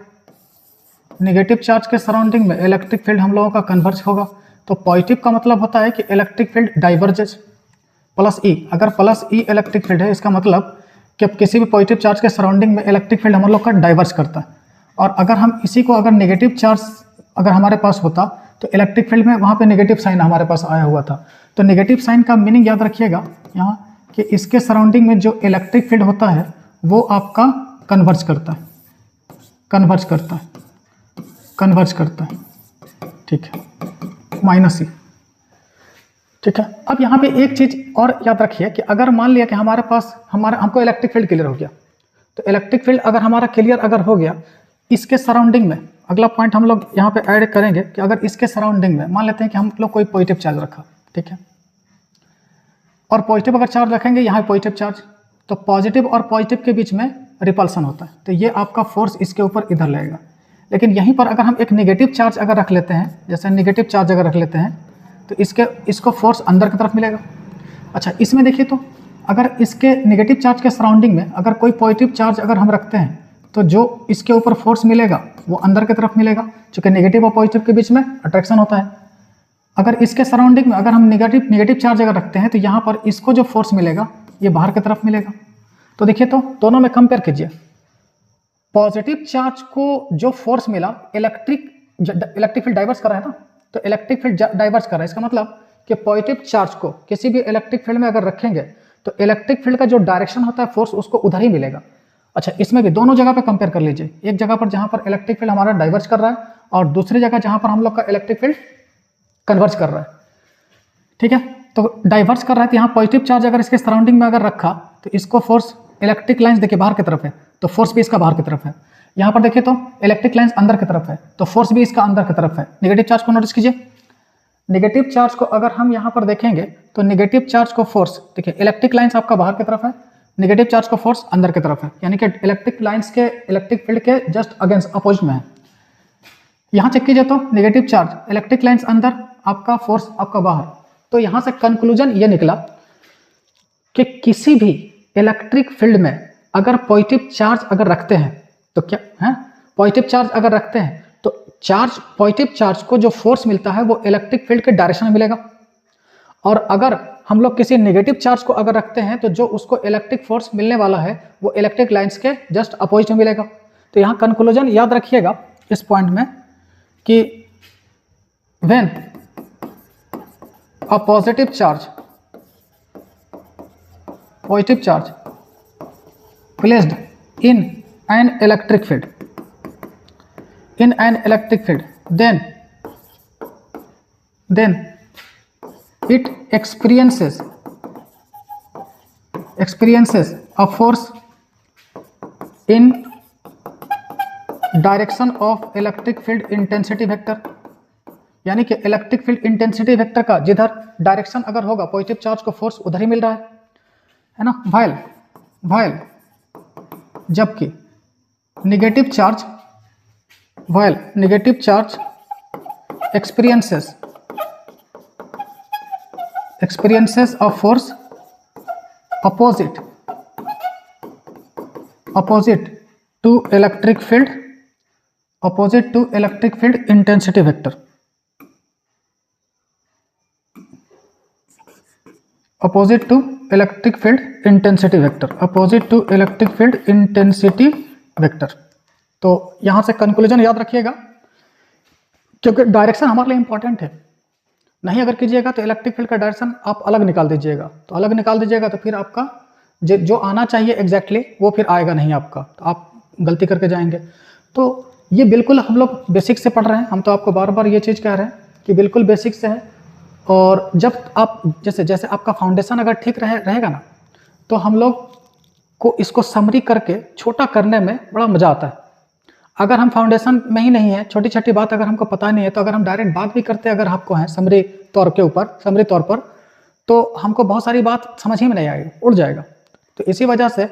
नेगेटिव चार्ज के सराउंडिंग में इलेक्ट्रिक फील्ड हम लोगों का कन्वर्ज होगा। तो पॉजिटिव का मतलब होता है कि इलेक्ट्रिक फील्ड डाइवर्जेज प्लस ई। अगर प्लस ई इलेक्ट्रिक फील्ड है इसका मतलब कि अब किसी भी पॉजिटिव चार्ज के सराउंडिंग में इलेक्ट्रिक फील्ड हम लोग का डाइवर्ज करता है। और अगर हम इसी को अगर नेगेटिव चार्ज अगर हमारे पास होता तो इलेक्ट्रिक फील्ड में वहाँ पे नेगेटिव साइन हमारे पास आया हुआ था। तो नेगेटिव साइन का मीनिंग याद रखिएगा यहाँ कि इसके सराउंडिंग में जो इलेक्ट्रिक फील्ड होता है वो आपका कन्वर्ज करता है, कन्वर्ज करता है, कन्वर्ज करता है, ठीक है, माइनस ई, ठीक है। अब यहाँ पे एक चीज और याद रखिए कि अगर मान लिया कि हमारे पास हमको इलेक्ट्रिक फील्ड क्लियर हो गया, तो इलेक्ट्रिक फील्ड अगर हमारा क्लियर अगर हो गया, इसके सराउंडिंग में अगला पॉइंट हम लोग यहाँ पे ऐड करेंगे कि अगर इसके सराउंडिंग में मान लेते हैं कि हम लोग कोई पॉजिटिव चार्ज रखा, ठीक है, और पॉजिटिव अगर चार्ज रखेंगे यहाँ पॉजिटिव चार्ज, तो पॉजिटिव और पॉजिटिव के बीच में रिपल्सन होता है, तो ये आपका फोर्स इसके ऊपर इधर लगेगा। लेकिन यहीं पर अगर हम एक नेगेटिव चार्ज अगर रख लेते हैं, जैसे नेगेटिव चार्ज अगर रख लेते हैं, तो इसको फोर्स अंदर की तरफ मिलेगा। अच्छा, इसमें देखिए तो अगर इसके नेगेटिव चार्ज के सराउंडिंग में अगर कोई पॉजिटिव चार्ज अगर हम रखते हैं तो जो इसके ऊपर फोर्स मिलेगा वो अंदर की तरफ मिलेगा, क्योंकि नेगेटिव और पॉजिटिव के बीच में अट्रैक्शन होता है। अगर इसके सराउंडिंग में अगर हम नेगेटिव चार्ज अगर रखते हैं तो यहाँ पर इसको जो फोर्स मिलेगा ये बाहर की तरफ मिलेगा। तो देखिए तो दोनों में कंपेयर कीजिए, पॉजिटिव चार्ज को जो फोर्स मिला इलेक्ट्रिक फील्ड डाइवर्स कर रहा है ना, तो इलेक्ट्रिक फील्ड डाइवर्स कर रहा है, इसका मतलब कि पॉजिटिव चार्ज को किसी भी इलेक्ट्रिक फील्ड में अगर रखेंगे तो इलेक्ट्रिक फील्ड का जो डायरेक्शन होता है फोर्स उसको उधर ही मिलेगा। अच्छा, इसमें भी दोनों जगह पे कंपेयर कर लीजिए, एक जगह पर जहां पर इलेक्ट्रिक फील्ड हमारा डाइवर्स कर रहा है और दूसरी जगह जहां पर हम लोग का इलेक्ट्रिक फील्ड कन्वर्ज कर रहा है, ठीक है। तो डाइवर्स कर रहा है तो यहाँ पॉजिटिव चार्ज अगर इसके सराउंडिंग में अगर रखा तो इसको फोर्स इलेक्ट्रिक लाइन्स देखिए बाहर की तरफ है, तो फोर्स भी इसका बाहर की तरफ है। यहाँ पर देखिए तो इलेक्ट्रिक लाइन्स अंदर की तरफ है, तो फोर्स भी इसका अंदर की तरफ है। नेगेटिव चार्ज को नोटिस कीजिए, नेगेटिव चार्ज को अगर हम यहाँ पर देखेंगे तो नेगेटिव चार्ज को फोर्स देखिए, इलेक्ट्रिक लाइन्स आपका बाहर की तरफ है, नेगेटिव चार्ज को फोर्स अंदर की तरफ है, यानी कि इलेक्ट्रिक लाइन्स के इलेक्ट्रिक फील्ड के जस्ट अगेंस्ट अपोजिट में है। यहाँ चेक कीजिए तो नेगेटिव चार्ज इलेक्ट्रिक लाइन्स अंदर, आपका फोर्स आपका बाहर। तो यहाँ से कंक्लूजन ये निकला कि किसी भी इलेक्ट्रिक फील्ड में अगर पॉजिटिव चार्ज अगर रखते हैं तो क्या है, पॉजिटिव चार्ज अगर रखते हैं तो पॉजिटिव चार्ज को जो फोर्स मिलता है वो इलेक्ट्रिक फील्ड के डायरेक्शन में मिलेगा, और अगर हम लोग किसी नेगेटिव चार्ज को अगर रखते हैं तो जो उसको इलेक्ट्रिक फोर्स मिलने वाला है वो इलेक्ट्रिक लाइन्स के जस्ट अपोजिट में मिलेगा। तो यहाँ कंक्लूजन याद रखिएगा इस पॉइंट में कि when a positive charge placed in an electric field, then it experiences a force in direction of electric field intensity vector, यानी कि इलेक्ट्रिक फील्ड इंटेंसिटी वेक्टर का जिधर डायरेक्शन अगर होगा पॉजिटिव चार्ज को फोर्स उधर ही मिल रहा है ना। वाइल जबकि negative charge experiences a force opposite to electric field intensity vector, opposite to electric field intensity vector। तो यहां से कंक्लूजन याद रखिएगा, क्योंकि डायरेक्शन हमारे लिए इंपॉर्टेंट है। नहीं अगर कीजिएगा तो इलेक्ट्रिक फील्ड का डायरेक्शन आप अलग निकाल दीजिएगा, तो अलग निकाल दीजिएगा तो फिर आपका जो आना चाहिए एग्जैक्टली वो फिर आएगा नहीं आपका, तो आप गलती करके जाएंगे। तो ये बिल्कुल हम लोग बेसिक से पढ़ रहे हैं, हम तो आपको बार बार ये चीज़ कह रहे हैं कि बिल्कुल बेसिक से है। और जब आप जैसे आपका फाउंडेशन अगर ठीक रहेगा ना, तो हम लोग को इसको समरी करके छोटा करने में बड़ा मज़ा आता है। अगर हम फाउंडेशन में ही नहीं है, छोटी छोटी बात अगर हमको पता नहीं है, तो अगर हम डायरेक्ट बात भी करते हैं अगर आपको है समरी तौर पर, तो हमको बहुत सारी बात समझ ही में नहीं आएगी, उड़ जाएगा। तो इसी वजह से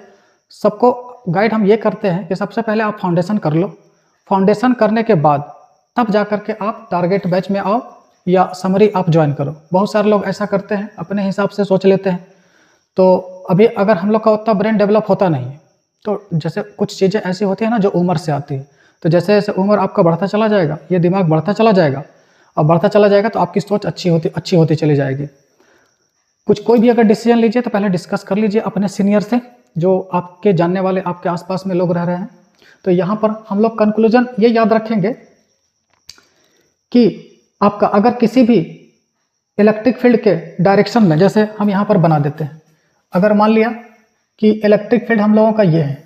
सबको गाइड हम ये करते हैं कि सबसे पहले आप फाउंडेशन कर लो, फाउंडेशन करने के बाद तब जा करके आप टारगेट बैच में आओ या समरी आप ज्वाइन करो। बहुत सारे लोग ऐसा करते हैं, अपने हिसाब से सोच लेते हैं। तो अभी अगर हम लोग का उतना ब्रेन डेवलप होता नहीं है, तो जैसे कुछ चीज़ें ऐसी होती है ना जो उम्र से आती है, तो जैसे जैसे उम्र आपका बढ़ता चला जाएगा, ये दिमाग बढ़ता चला जाएगा, और बढ़ता चला जाएगा तो आपकी सोच अच्छी होती चली जाएगी। कोई भी अगर डिसीजन लीजिए तो पहले डिस्कस कर लीजिए अपने सीनियर से, जो आपके जानने वाले आपके आसपास में लोग रह रहे हैं। तो यहाँ पर हम लोग कंक्लूजन ये याद रखेंगे कि आपका अगर किसी भी इलेक्ट्रिक फील्ड के डायरेक्शन में, जैसे हम यहाँ पर बना देते हैं, अगर मान लिया कि इलेक्ट्रिक फील्ड हम लोगों का ये है,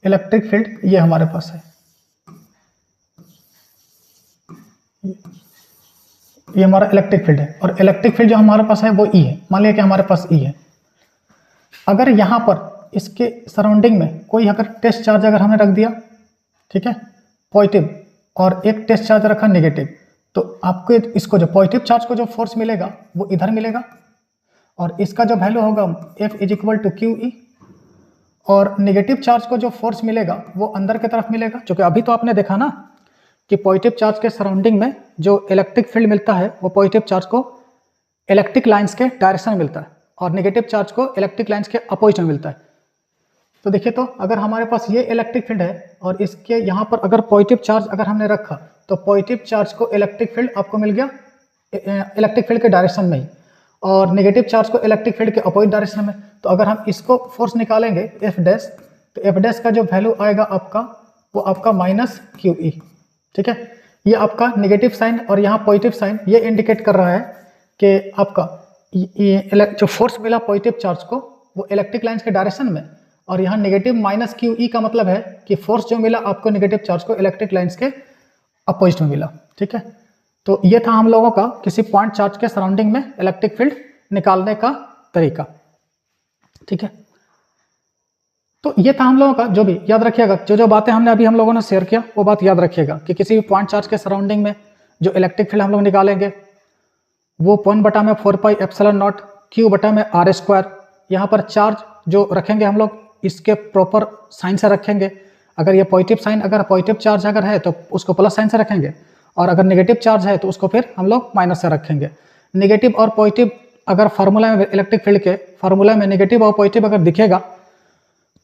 इलेक्ट्रिक फील्ड ये हमारे पास है, ये हमारा इलेक्ट्रिक फील्ड है, और इलेक्ट्रिक फील्ड जो हमारे पास है वो ई है। मान लिया कि हमारे पास ई है। अगर यहाँ पर इसके सराउंडिंग में कोई अगर टेस्ट चार्ज अगर हमने रख दिया, ठीक है, पॉजिटिव, और एक टेस्ट चार्ज रखा नेगेटिव, तो आपको इसको जो पॉजिटिव चार्ज को जो फोर्स मिलेगा वो इधर मिलेगा, और इसका जो वैल्यू होगा F is equal to Q E, और नेगेटिव चार्ज को जो फोर्स मिलेगा वो अंदर की तरफ मिलेगा। क्योंकि अभी तो आपने देखा ना कि पॉजिटिव चार्ज के सराउंडिंग में जो इलेक्ट्रिक फील्ड मिलता है वो पॉजिटिव चार्ज को इलेक्ट्रिक लाइंस के डायरेक्शन में मिलता है, और नेगेटिव चार्ज को इलेक्ट्रिक लाइंस के अपोजिट में मिलता है। तो देखिए, तो अगर हमारे पास ये इलेक्ट्रिक फील्ड है और इसके यहाँ पर अगर पॉजिटिव चार्ज अगर हमने रखा, तो पॉजिटिव चार्ज को इलेक्ट्रिक फील्ड आपको मिल गया इलेक्ट्रिक फील्ड के डायरेक्शन में ही, और नेगेटिव चार्ज को इलेक्ट्रिक फील्ड के अपोजिट डायरेक्शन में। तो अगर हम इसको फोर्स निकालेंगे एफ डैश, तो एफ डैश का जो वैल्यू आएगा आपका वो आपका माइनस क्यू ई, ठीक है। ये आपका नेगेटिव साइन और यहाँ पॉजिटिव साइन ये इंडिकेट कर रहा है कि आपका ये जो फोर्स मिला पॉजिटिव चार्ज को वो इलेक्ट्रिक लाइन्स के डायरेक्शन में, और यहाँ नेगेटिव माइनस क्यू ई का मतलब है कि फोर्स जो मिला आपको नेगेटिव चार्ज को इलेक्ट्रिक लाइन्स के अपोजिट में मिला, ठीक है। तो ये था हम लोगों का किसी पॉइंट चार्ज के सराउंडिंग में इलेक्ट्रिक फील्ड निकालने का तरीका, ठीक है। तो ये था हम लोगों का, जो भी याद रखिएगा, जो बातें हमने अभी हम लोगों ने शेयर किया वो बात याद रखिएगा कि किसी भी पॉइंट चार्ज के सराउंडिंग में जो इलेक्ट्रिक फील्ड हम लोग निकालेंगे वो 1/4 पाई एप्सिलॉन नॉट क्यू बटा में आर स्क्वायर। यहाँ पर चार्ज जो रखेंगे हम लोग इसके प्रॉपर साइन से रखेंगे। अगर ये पॉजिटिव साइन, अगर पॉजिटिव चार्ज अगर है तो उसको प्लस साइन से रखेंगे, और अगर नेगेटिव चार्ज है तो उसको फिर हम लोग माइनस से रखेंगे। नेगेटिव और पॉजिटिव अगर फार्मूला में, इलेक्ट्रिक फील्ड के फार्मूला में नेगेटिव और पॉजिटिव अगर दिखेगा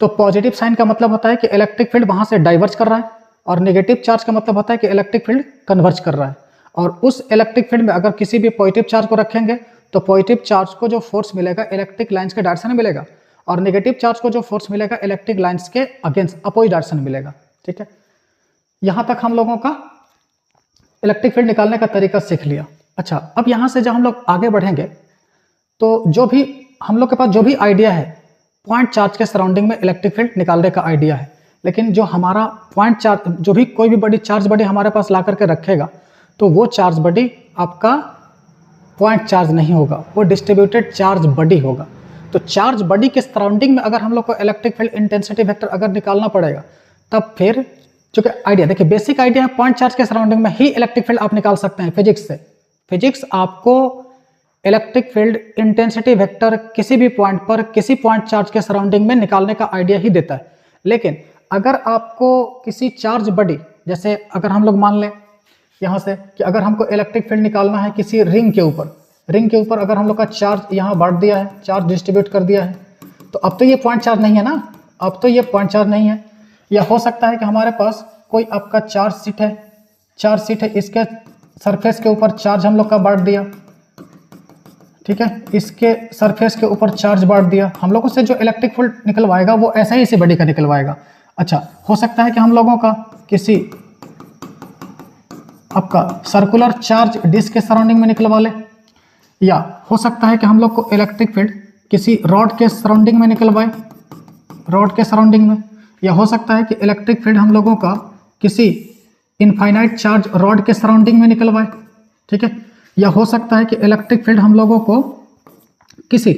तो पॉजिटिव साइन का मतलब होता है कि इलेक्ट्रिक फील्ड वहां से डाइवर्ज कर रहा है, और नेगेटिव चार्ज का मतलब होता है कि इलेक्ट्रिक फील्ड कन्वर्ज कर रहा है। और उस इलेक्ट्रिक फील्ड में अगर किसी भी पॉजिटिव चार्ज को रखेंगे तो पॉजिटिव चार्ज को जो फोर्स मिलेगा इलेक्ट्रिक लाइन्स के डायरेक्शन में मिलेगा, और नेगेटिव चार्ज को जो फोर्स मिलेगा इलेक्ट्रिक लाइन्स के अगेंस्ट अपोजिट डायरेक्शन में मिलेगा, ठीक है। यहां तक हम लोगों का इलेक्ट्रिक फील्ड निकालने का तरीका सीख लिया। अच्छा, अब यहां से जब हम लोग आगे बढ़ेंगे तो जो भी हम लोग के पास जो भी आइडिया है पॉइंट चार्ज के सराउंडिंग में इलेक्ट्रिक फील्ड निकालने का आइडिया है, लेकिन जो हमारा पॉइंट चार्ज, जो भी कोई भी बड़ी चार्ज बॉडी हमारे पास ला करके रखेगा तो वो चार्ज बॉडी आपका पॉइंट चार्ज नहीं होगा, वो डिस्ट्रीब्यूटेड चार्ज बॉडी होगा। तो चार्ज बॉडी के सराउंडिंग में अगर हम लोग को इलेक्ट्रिक फील्ड इंटेंसिटी वेक्टर अगर निकालना पड़ेगा, तब फिर चूंकि आइडिया देखिए, बेसिक आइडिया है पॉइंट चार्ज के सराउंडिंग में ही इलेक्ट्रिक फील्ड आप निकाल सकते हैं फिजिक्स से। फिजिक्स आपको इलेक्ट्रिक फील्ड इंटेंसिटी वेक्टर किसी भी पॉइंट पर किसी पॉइंट चार्ज के सराउंडिंग में निकालने का आइडिया ही देता है। लेकिन अगर आपको किसी चार्ज बॉडी, जैसे अगर हम लोग मान लें यहाँ से कि अगर हमको इलेक्ट्रिक फील्ड निकालना है किसी रिंग के ऊपर अगर हम लोग का चार्ज यहाँ बांट दिया है, चार्ज डिस्ट्रीब्यूट कर दिया है, तो अब तो ये पॉइंट चार्ज नहीं है ना, अब तो ये पॉइंट चार्ज नहीं है। या हो सकता है कि हमारे पास कोई आपका चार्ज सीट है, इसके सरफेस के ऊपर चार्ज हम लोग का बांट दिया, ठीक है, इसके सरफेस के ऊपर चार्ज बांट दिया। हम लोगों से जो इलेक्ट्रिक फील्ड निकलवाएगा वो ऐसा ही इसी बॉडी का निकलवाएगा। अच्छा, हो सकता है कि हम लोगों का किसी आपका सर्कुलर चार्ज डिस्क के सराउंडिंग में निकलवा ले, या हो सकता है कि हम लोग को इलेक्ट्रिक फील्ड किसी रॉड के सराउंडिंग में निकलवाए, रॉड के सराउंडिंग में, या हो सकता है कि इलेक्ट्रिक फील्ड हम लोगों का किसी इनफाइनाइट चार्ज रॉड के सराउंडिंग में निकलवाए, ठीक है, या हो सकता है कि इलेक्ट्रिक फील्ड हम लोगों को किसी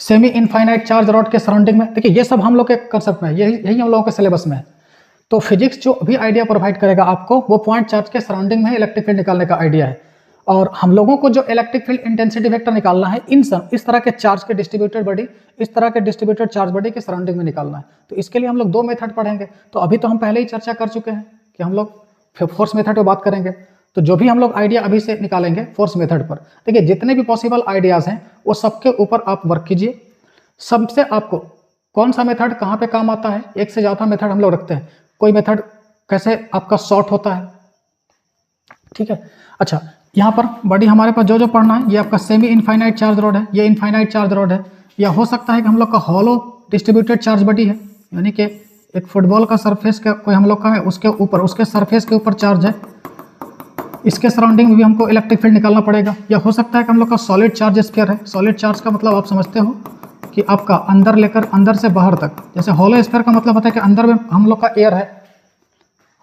सेमी इनफाइनाइट चार्ज रॉड के सराउंडिंग में। देखिए, ये सब हम लोग के कंसेप्ट में है, यही हम लोगों के सिलेबस में है। तो फिजिक्स जो भी आइडिया प्रोवाइड करेगा आपको वो पॉइंट चार्ज के सराउंडिंग में इलेक्ट्रिक फील्ड निकालने का आइडिया है। और हम लोगों को जो इलेक्ट्रिक फील्ड इंटेंसिटी वेक्टर निकालना है इस तरह के चार्ज के डिस्ट्रीब्यूटेड बॉडी, इस तरह के डिस्ट्रीब्यूटेड चार्ज बॉडी के सराउंडिंग में निकालना है। तो इसके लिए हम लोग 2 मेथड पढ़ेंगे। तो अभी तो हम पहले ही चर्चा कर चुके हैं कि हम लोग फोर्स मेथड पे बात करेंगे। तो जो भी हम लोग आइडिया अभी से निकालेंगे फोर्स मेथड पर, देखिए जितने भी पॉसिबल आइडियाज हैं वो सबके ऊपर आप वर्क कीजिए। सबसे आपको कौन सा मेथड कहाँ पे काम आता है, एक से ज़्यादा मेथड हम लोग रखते हैं। कोई मेथड कैसे आपका शॉर्ट होता है, ठीक है। अच्छा, यहाँ पर बॉडी हमारे पास जो जो पढ़ना है, ये आपका सेमी इनफाइनाइट चार्ज रॉड है, ये इनफाइनाइट चार्ज रॉड है, या हो सकता है कि हम लोग का हॉलो डिस्ट्रीब्यूटेड चार्ज बॉडी है, यानी कि एक फुटबॉल का सरफेस का कोई हम लोग का है, उसके ऊपर, उसके सरफेस के ऊपर चार्ज है, इसके सराउंडिंग में भी हमको इलेक्ट्रिक फील्ड निकालना पड़ेगा। या हो सकता है कि हम लोग का सॉलिड चार्ज स्फीयर है। सॉलिड चार्ज का मतलब आप समझते हो कि आपका अंदर लेकर अंदर से बाहर तक, जैसे हॉलो स्फीयर का मतलब होता है कि अंदर में हम लोग का एयर है,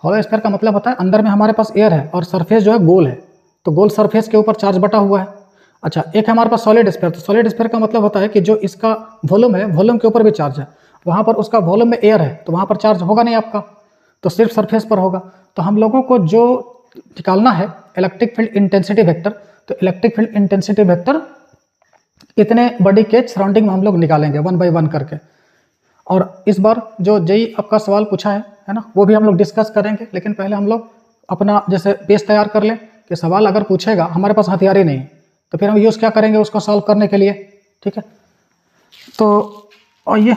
हॉलो स्फीयर का मतलब होता है अंदर में हमारे पास एयर है और सरफेस जो है गोल है, तो गोल सरफेस के ऊपर चार्ज बटा हुआ है। अच्छा, एक है हमारे पास सॉलिड स्फीयर, तो सॉलिड स्फीयर का मतलब होता है कि जो इसका वॉल्यूम है, वॉल्यूम के ऊपर भी चार्ज है, वहाँ पर उसका वॉल्यूम में एयर है, तो वहाँ पर चार्ज होगा नहीं आपका, तो सिर्फ सरफेस पर होगा। तो हम लोगों को जो निकालना है इलेक्ट्रिक फील्ड इंटेंसिटी वेक्टर, तो इलेक्ट्रिक फील्ड इंटेंसिटी वेक्टर इतने बॉडी के सराउंडिंग में हम लोग निकालेंगे 1 बाय 1 करके। और इस बार जो जेई आपका सवाल पूछा है ना, वो भी हम लोग डिस्कस करेंगे, लेकिन पहले हम लोग अपना जैसे बेस तैयार कर लें कि सवाल अगर पूछेगा, हमारे पास हथियार ही नहीं है, तो फिर हम यूज़ क्या करेंगे उसको सॉल्व करने के लिए, ठीक है। तो और ये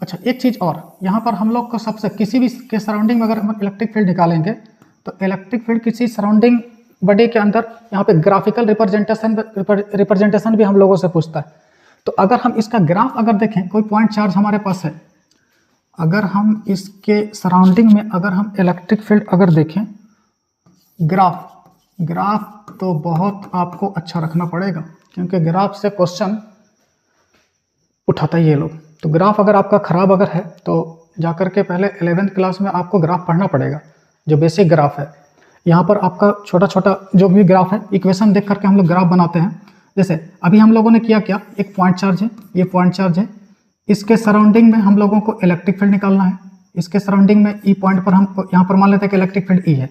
अच्छा, एक चीज़ और, यहाँ पर हम लोग को सबसे किसी भी के सराउंडिंग में अगर हम इलेक्ट्रिक फील्ड निकालेंगे, तो इलेक्ट्रिक फील्ड किसी सराउंडिंग बॉडी के अंदर यहाँ पे ग्राफिकल रिप्रेजेंटेशन भी हम लोगों से पूछता है। तो अगर हम इसका ग्राफ अगर देखें, कोई पॉइंट चार्ज हमारे पास है, अगर हम इसके सराउंडिंग में अगर हम इलेक्ट्रिक फील्ड अगर देखें, ग्राफ तो बहुत आपको अच्छा रखना पड़ेगा, क्योंकि ग्राफ से क्वेश्चन उठाता ही ये लोग। तो ग्राफ अगर आपका ख़राब अगर है, तो जाकर के पहले 11th क्लास में आपको ग्राफ पढ़ना पड़ेगा, जो बेसिक ग्राफ है। यहाँ पर आपका छोटा छोटा जो भी ग्राफ है, इक्वेशन देख करके हम लोग ग्राफ बनाते हैं। जैसे अभी हम लोगों ने किया क्या, एक पॉइंट चार्ज है, ये पॉइंट चार्ज है, इसके सराउंडिंग में हम लोगों को इलेक्ट्रिक फील्ड निकालना है। इसके सराउंडिंग में ई पॉइंट पर हम यहाँ पर मान लेते हैं कि इलेक्ट्रिक फील्ड ई है,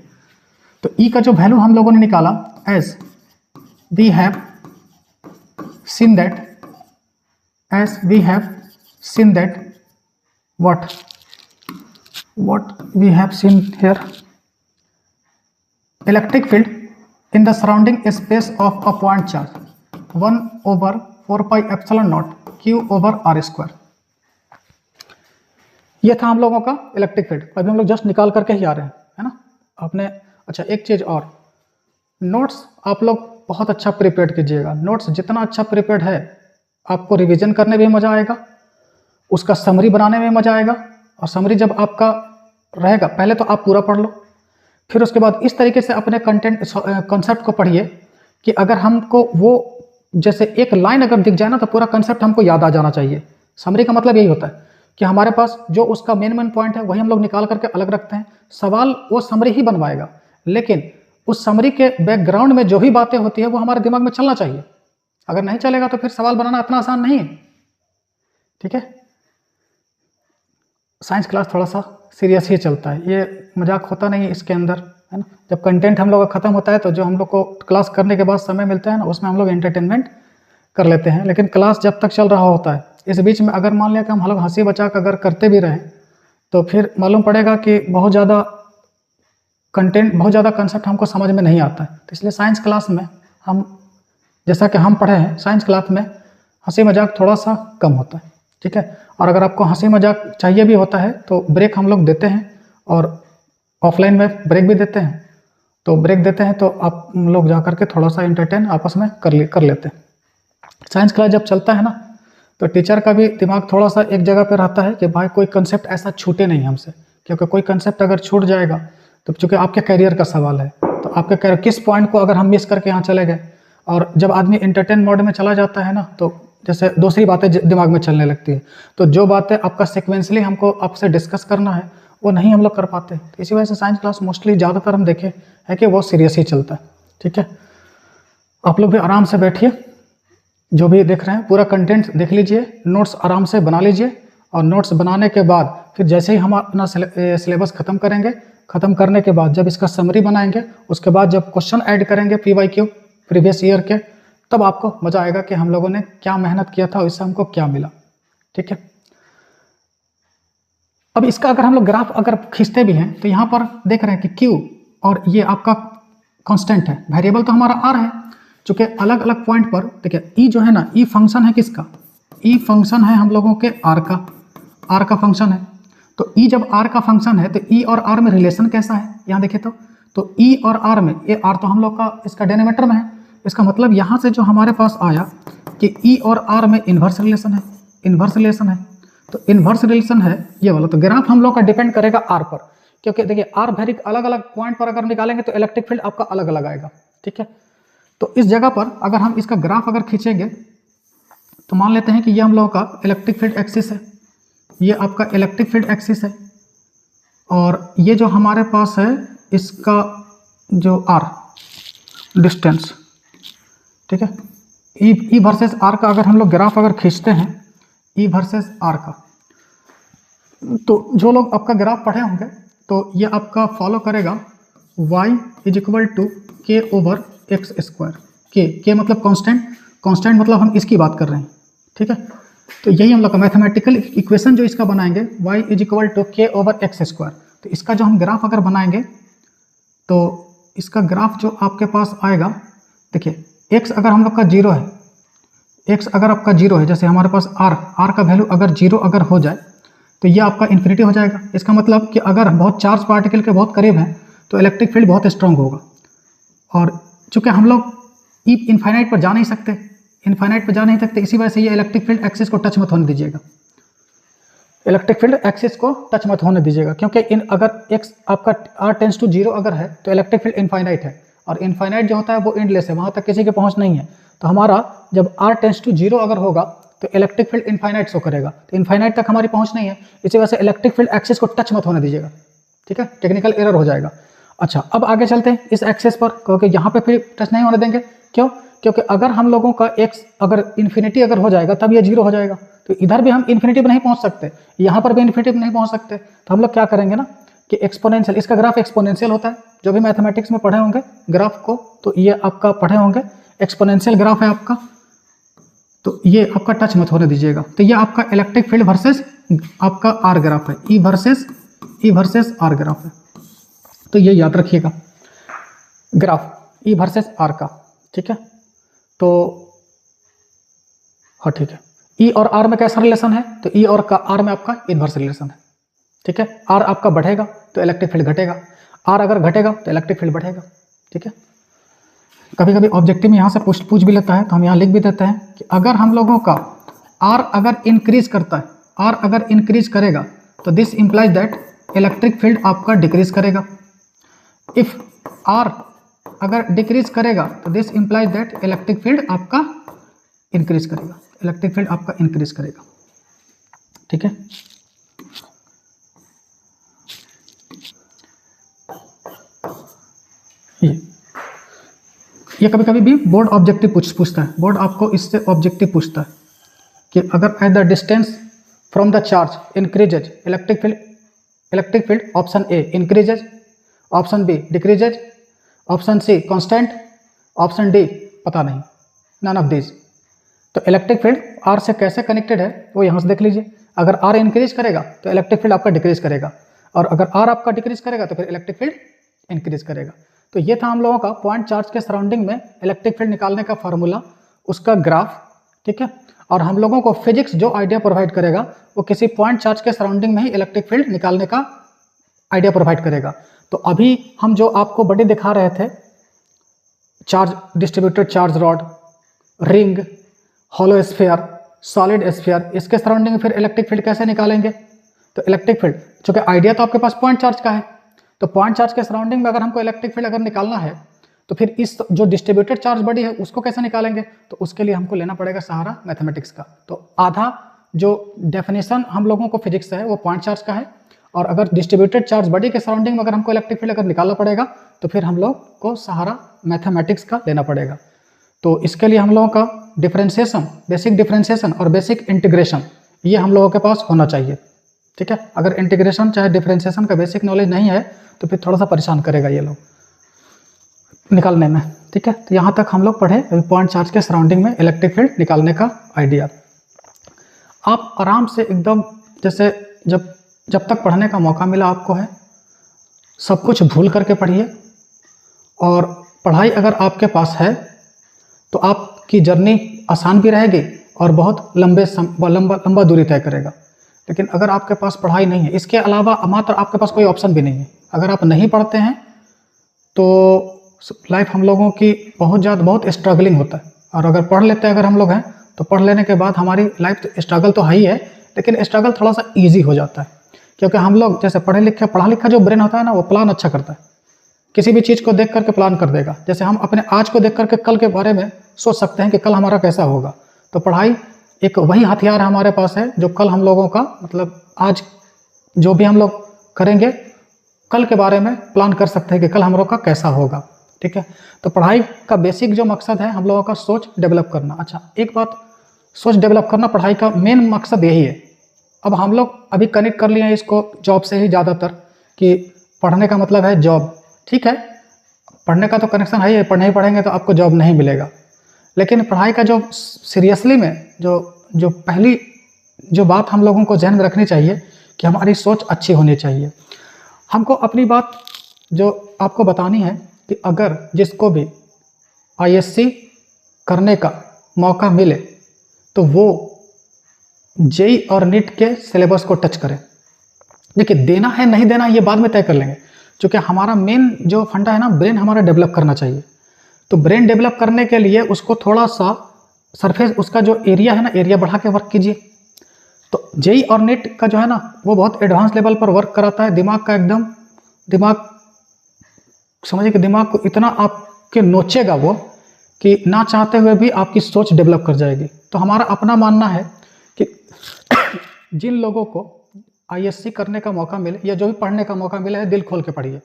तो ई का जो वैल्यू हम लोगों ने निकाला, as we have seen that what we have seen here, electric field in the surrounding space of a point charge 1/4 pi epsilon naught q/r²। ये था हम लोगों का इलेक्ट्रिक फील्ड। अभी हम लोग जस्ट निकाल करके ही आ रहे हैं, है ना आपने। अच्छा, एक चीज़ और, नोट्स आप लोग बहुत अच्छा प्रिपेयर कीजिएगा। नोट्स जितना अच्छा प्रिपेयर्ड है, आपको रिवीजन करने में मज़ा आएगा, उसका समरी बनाने में मज़ा आएगा। और समरी जब आपका रहेगा, पहले तो आप पूरा पढ़ लो, फिर उसके बाद इस तरीके से अपने कॉन्सेप्ट को पढ़िए कि अगर हमको वो जैसे एक लाइन अगर दिख जाए ना, तो पूरा कॉन्सेप्ट हमको याद आ जाना चाहिए। समरी का मतलब यही होता है कि हमारे पास जो उसका मेन पॉइंट है, वही हम लोग निकाल करके अलग रखते हैं। सवाल वो समरी ही बनवाएगा, लेकिन उस समरी के बैकग्राउंड में जो भी बातें होती है वो हमारे दिमाग में चलना चाहिए। अगर नहीं चलेगा तो फिर सवाल बनाना इतना आसान नहीं है, ठीक है। साइंस क्लास थोड़ा सा सीरियस ही चलता है, ये मजाक होता नहीं है इसके अंदर, है ना। जब कंटेंट हम लोग का ख़त्म होता है, तो जो हम लोग को क्लास करने के बाद समय मिलता है ना, उसमें हम लोग एंटरटेनमेंट कर लेते हैं। लेकिन क्लास जब तक चल रहा होता है, इस बीच में अगर मान लिया कि हम लोग हंसी मजाक अगर करते भी रहें, तो फिर मालूम पड़ेगा कि बहुत ज़्यादा कंसेप्ट हमको समझ में नहीं आता है। तो इसलिए साइंस क्लास में हम, जैसा कि हम पढ़े हैं, साइंस क्लास में हंसी मजाक थोड़ा सा कम होता है, ठीक है। और अगर आपको हंसी मजाक चाहिए भी होता है, तो ब्रेक हम लोग देते हैं, और ऑफलाइन में ब्रेक भी देते हैं। तो ब्रेक देते हैं तो आप लोग जा कर के थोड़ा सा एंटरटेन आपस में कर लेते हैं। साइंस क्लास जब चलता है ना, तो टीचर का भी दिमाग थोड़ा सा एक जगह पर रहता है कि भाई कोई कंसेप्ट ऐसा छूटे नहीं हमसे, क्योंकि कोई कंसेप्ट अगर छूट जाएगा, तो चूँकि आपके करियर का सवाल है, तो आपके करियर किस पॉइंट को अगर हम मिस करके यहाँ चले गए, और जब आदमी एंटरटेन मोड में चला जाता है ना, तो जैसे दूसरी बातें दिमाग में चलने लगती है। तो जो बातें आपका सिक्वेंसली हमको आपसे डिस्कस करना है, वो नहीं हम लोग कर पाते। तो इसी वजह से साइंस क्लास मोस्टली ज़्यादातर हम देखें है कि वो सीरियस ही चलता है, ठीक है। आप लोग भी आराम से बैठिए, जो भी देख रहे हैं पूरा कंटेंट देख लीजिए, नोट्स आराम से बना लीजिए, और नोट्स बनाने के बाद फिर जैसे ही हम अपना सिलेबस ख़त्म करेंगे, ख़त्म करने के बाद जब इसका समरी बनाएंगे, उसके बाद जब क्वेश्चन ऐड करेंगे PYQ प्रीवियस ईयर के, तब आपको मज़ा आएगा कि हम लोगों ने क्या मेहनत किया था और इससे हमको क्या मिला, ठीक है। अब इसका अगर हम लोग ग्राफ अगर खींचते भी हैं, तो यहाँ पर देख रहे हैं कि Q और ये आपका कांस्टेंट है, वेरिएबल तो हमारा R है। चूँकि अलग अलग पॉइंट पर देखिए, E जो है ना, E फंक्शन है किसका, E फंक्शन है हम लोगों के R का फंक्शन है। तो ई जब आर का फंक्शन है तो ई और आर में रिलेशन कैसा है, यहाँ देखिए तो ई और आर में, ये आर तो हम लोग का इसका डेनोमीटर में है, इसका मतलब यहाँ से जो हमारे पास आया कि ई और आर में इन्वर्स रिलेशन है, इन्वर्स रिलेशन है। तो इन्वर्स रिलेशन है ये वाला। तो ग्राफ हम लोग का डिपेंड करेगा आर पर, क्योंकि देखिए आर वैल्यू अलग अलग पॉइंट पर अगर निकालेंगे तो इलेक्ट्रिक फील्ड आपका अलग अलग आएगा, ठीक है। तो इस जगह पर अगर हम इसका ग्राफ अगर खींचेंगे तो मान लेते हैं कि ये हम लोगों का इलेक्ट्रिक फील्ड एक्सिस है, ये आपका इलेक्ट्रिक फील्ड एक्सिस है, और ये जो हमारे पास है इसका जो आर डिस्टेंस, ठीक है। ई वर्सेस आर का अगर हम लोग ग्राफ अगर खींचते हैं, ई वर्सेस आर का, तो जो लोग आपका ग्राफ पढ़े होंगे तो ये आपका फॉलो करेगा y इज इक्वल टू के ओवर एक्स स्क्वायर। के मतलब कांस्टेंट, कांस्टेंट मतलब हम इसकी बात कर रहे हैं, ठीक है। तो यही हम लोग का मैथमेटिकल इक्वेशन जो इसका बनाएंगे y इज इक्वल टू के ओवर एक्स स्क्वायर। तो इसका जो हम ग्राफ अगर बनाएंगे तो इसका ग्राफ जो आपके पास आएगा, देखिए x अगर हम लोग का 0 है, x अगर आपका 0 है, जैसे हमारे पास r का वैल्यू अगर 0 अगर हो जाए तो ये आपका इन्फिनिटी हो जाएगा। इसका मतलब कि अगर बहुत चार्ज पार्टिकल के बहुत करीब हैं तो इलेक्ट्रिक फील्ड बहुत स्ट्रांग होगा, और चूंकि हम लोग इनफाइनाइट पर जा नहीं सकते, इनफाइनाइट पर जा नहीं सकते, इसी वजह से ये इलेक्ट्रिक फील्ड एक्सिस को टच मत होने दीजिएगा, इलेक्ट्रिक फील्ड एक्सिस को टच मत होने दीजिएगा, क्योंकि अगर एक्स आपका r टेंस टू 0 अगर है तो इलेक्ट्रिक फील्ड इनफाइनाइट है, और इनफाइनाइट जो होता है वो एंडलेस है, वहाँ तक किसी की पहुँच नहीं है। तो हमारा जब r टेंस टू 0 अगर होगा तो इलेक्ट्रिक फील्ड इनफाइनाइट शो करेगा, तो इनफाइनाइट तक हमारी पहुँच नहीं है, इसी वजह से इलेक्ट्रिक फील्ड एक्सिस को टच मत होने दीजिएगा, ठीक है, टेक्निकल एरर हो जाएगा। अच्छा, अब आगे चलते हैं इस एक्सिस पर, क्योंकि यहाँ पे फिर टच नहीं होने देंगे। क्यों? क्योंकि अगर हम लोगों का एक्स अगर इन्फिनिटी अगर हो जाएगा तब ये 0 हो जाएगा, तो इधर भी हम इन्फिनिटी पर नहीं पहुँच सकते, यहाँ पर भी इन्फिनिटी पर नहीं पहुँच सकते। तो हम लोग क्या करेंगे ना कि एक्सपोनेंशियल, इसका ग्राफ एक्सपोनेंशियल होता है, जो भी मैथमेटिक्स में पढ़े होंगे ग्राफ को तो ये आपका पढ़े होंगे, एक्सपोनेंशियल ग्राफ है आपका, तो ये आपका टच मत होने दीजिएगा। तो ये आपका इलेक्ट्रिक फील्ड वर्सेस आपका आर ग्राफ है, ई वर्सेस आर ग्राफ है, तो ये याद रखिएगा ग्राफ ई वर्सेस आर का, ठीक है। तो हाँ ठीक है, ई और आर में कैसा रिलेशन है, तो ई और का आर में आपका इनवर्स रिलेशन है, ठीक है। आर आपका बढ़ेगा तो इलेक्ट्रिक फील्ड घटेगा, आर अगर घटेगा तो इलेक्ट्रिक फील्ड बढ़ेगा, ठीक है। कभी कभी ऑब्जेक्टिव में यहाँ से पूछ भी लेता है, तो हम यहाँ लिख भी देते हैं कि अगर हम लोगों का आर अगर इंक्रीज करता है, आर अगर इंक्रीज करेगा तो this implies that electric field आपका डिक्रीज करेगा। इफ आर अगर डिक्रीज करेगा तो this implies that electric field आपका इंक्रीज करेगा, इलेक्ट्रिक फील्ड आपका इंक्रीज करेगा, ठीक है। ये कभी कभी भी बोर्ड ऑब्जेक्टिव पूछता है, बोर्ड आपको इससे ऑब्जेक्टिव पूछता है कि अगर at the distance from the charge increases electric field option A increases, option B decreases, option C constant, option D पता नहीं, नन ऑफ दिस। तो इलेक्ट्रिक फील्ड आर से कैसे कनेक्टेड है वो यहाँ से देख लीजिए। अगर आर इंक्रीज करेगा तो इलेक्ट्रिक फील्ड आपका डिक्रीज करेगा, और अगर आर आपका डिक्रीज करेगा तो फिर इलेक्ट्रिक फील्ड इंक्रीज करेगा। तो ये था हम लोगों का पॉइंट चार्ज के सराउंडिंग में इलेक्ट्रिक फील्ड निकालने का फार्मूला, उसका ग्राफ, ठीक है। और हम लोगों को फिजिक्स जो आइडिया प्रोवाइड करेगा वो किसी पॉइंट चार्ज के सराउंडिंग में ही इलेक्ट्रिक फील्ड निकालने का आइडिया प्रोवाइड करेगा। तो अभी हम जो आपको बड़ी दिखा रहे थे, charge distributed charge rod, ring, hollow sphere, solid sphere, इसके सराउंडिंग में फिर इलेक्ट्रिक फील्ड कैसे निकालेंगे। तो इलेक्ट्रिक फील्ड, चूंकि आइडिया तो आपके पास पॉइंट चार्ज का है, तो पॉइंट चार्ज के सराउंडिंग में अगर हमको इलेक्ट्रिक फील्ड अगर निकालना है तो फिर इस जो डिस्ट्रीब्यूटेड चार्ज बॉडी है उसको कैसे निकालेंगे, तो उसके लिए हमको लेना पड़ेगा सहारा मैथमेटिक्स का। तो आधा जो डेफिनेशन हम लोगों को फिजिक्स से है वो पॉइंट चार्ज का है, और अगर डिस्ट्रीब्यूटेड चार्ज बॉडी के सराउंडिंग में अगर हमको इलेक्ट्रिक फील्ड अगर निकालना पड़ेगा तो फिर हम लोग को सहारा मैथमेटिक्स का लेना पड़ेगा। तो इसके लिए हम लोगों का डिफरेंशिएशन, बेसिक डिफरेंशिएशन और बेसिक इंटीग्रेशन ये हम लोगों के पास होना चाहिए, ठीक है। अगर इंटीग्रेशन चाहे डिफरेंशिएशन का बेसिक नॉलेज नहीं है तो फिर थोड़ा सा परेशान करेगा ये लोग निकालने में, ठीक है। तो यहाँ तक हम लोग पढ़े पॉइंट चार्ज के सराउंडिंग में इलेक्ट्रिक फील्ड निकालने का आइडिया। आप आराम से एकदम जैसे जब तक पढ़ने का मौका मिला आपको है, सब कुछ भूल करके पढ़िए, और पढ़ाई अगर आपके पास है तो आपकी जर्नी आसान भी रहेगी और बहुत लंबा दूरी तय करेगा। लेकिन अगर आपके पास पढ़ाई नहीं है, इसके अलावा मात्र आपके पास कोई ऑप्शन भी नहीं है, अगर आप नहीं पढ़ते हैं तो लाइफ हम लोगों की बहुत स्ट्रगलिंग होता है। और अगर पढ़ लेते हैं अगर हम लोग हैं तो पढ़ लेने के बाद हमारी लाइफ स्ट्रगल तो है ही है, लेकिन स्ट्रगल थोड़ा सा ईजी हो जाता है, क्योंकि हम लोग जैसे पढ़ा लिखा जो ब्रेन होता है ना, वो प्लान अच्छा करता है, किसी भी चीज़ को देख करके प्लान कर देगा। जैसे हम अपने आज को देख करके कल के बारे में सोच सकते हैं कि कल हमारा कैसा होगा। तो पढ़ाई एक वही हथियार हमारे पास है जो कल हम लोगों का मतलब आज जो भी हम लोग करेंगे कल के बारे में प्लान कर सकते हैं कि कल हम लोग का कैसा होगा। ठीक है, तो पढ़ाई का बेसिक जो मकसद है हम लोगों का सोच डेवलप करना। अच्छा, एक बात, सोच डेवलप करना पढ़ाई का मेन मकसद यही है। अब हम लोग अभी कनेक्ट कर लिए हैं इसको जॉब से ही ज़्यादातर, कि पढ़ने का मतलब है जॉब। ठीक है, पढ़ने का तो कनेक्शन है ही, पढ़ने ही पढ़ेंगे तो आपको जॉब नहीं मिलेगा। लेकिन पढ़ाई का जो सीरियसली में जो पहली जो बात हम लोगों को ध्यान में रखनी चाहिए कि हमारी सोच अच्छी होनी चाहिए। हमको अपनी बात जो आपको बतानी है कि अगर जिसको भी आईएससी करने का मौका मिले तो वो जेई और नीट के सिलेबस को टच करें। देखिए, देना है नहीं देना ये बाद में तय कर लेंगे, क्योंकि हमारा मेन जो फंडा है ना, ब्रेन हमारा डेवलप करना चाहिए। तो ब्रेन डेवलप करने के लिए उसको थोड़ा सा सरफेस, उसका जो एरिया है ना, एरिया बढ़ा के वर्क कीजिए। तो जेई और नीट का जो है ना, वो बहुत एडवांस लेवल पर वर्क कराता है दिमाग का, एकदम दिमाग समझिए कि दिमाग को इतना आपके नोचेगा वो कि ना चाहते हुए भी आपकी सोच डेवलप कर जाएगी। तो हमारा अपना मानना है कि जिन लोगों को आईएससी करने का मौका मिले या जो भी पढ़ने का मौका मिले है, दिल खोल के पढ़िए।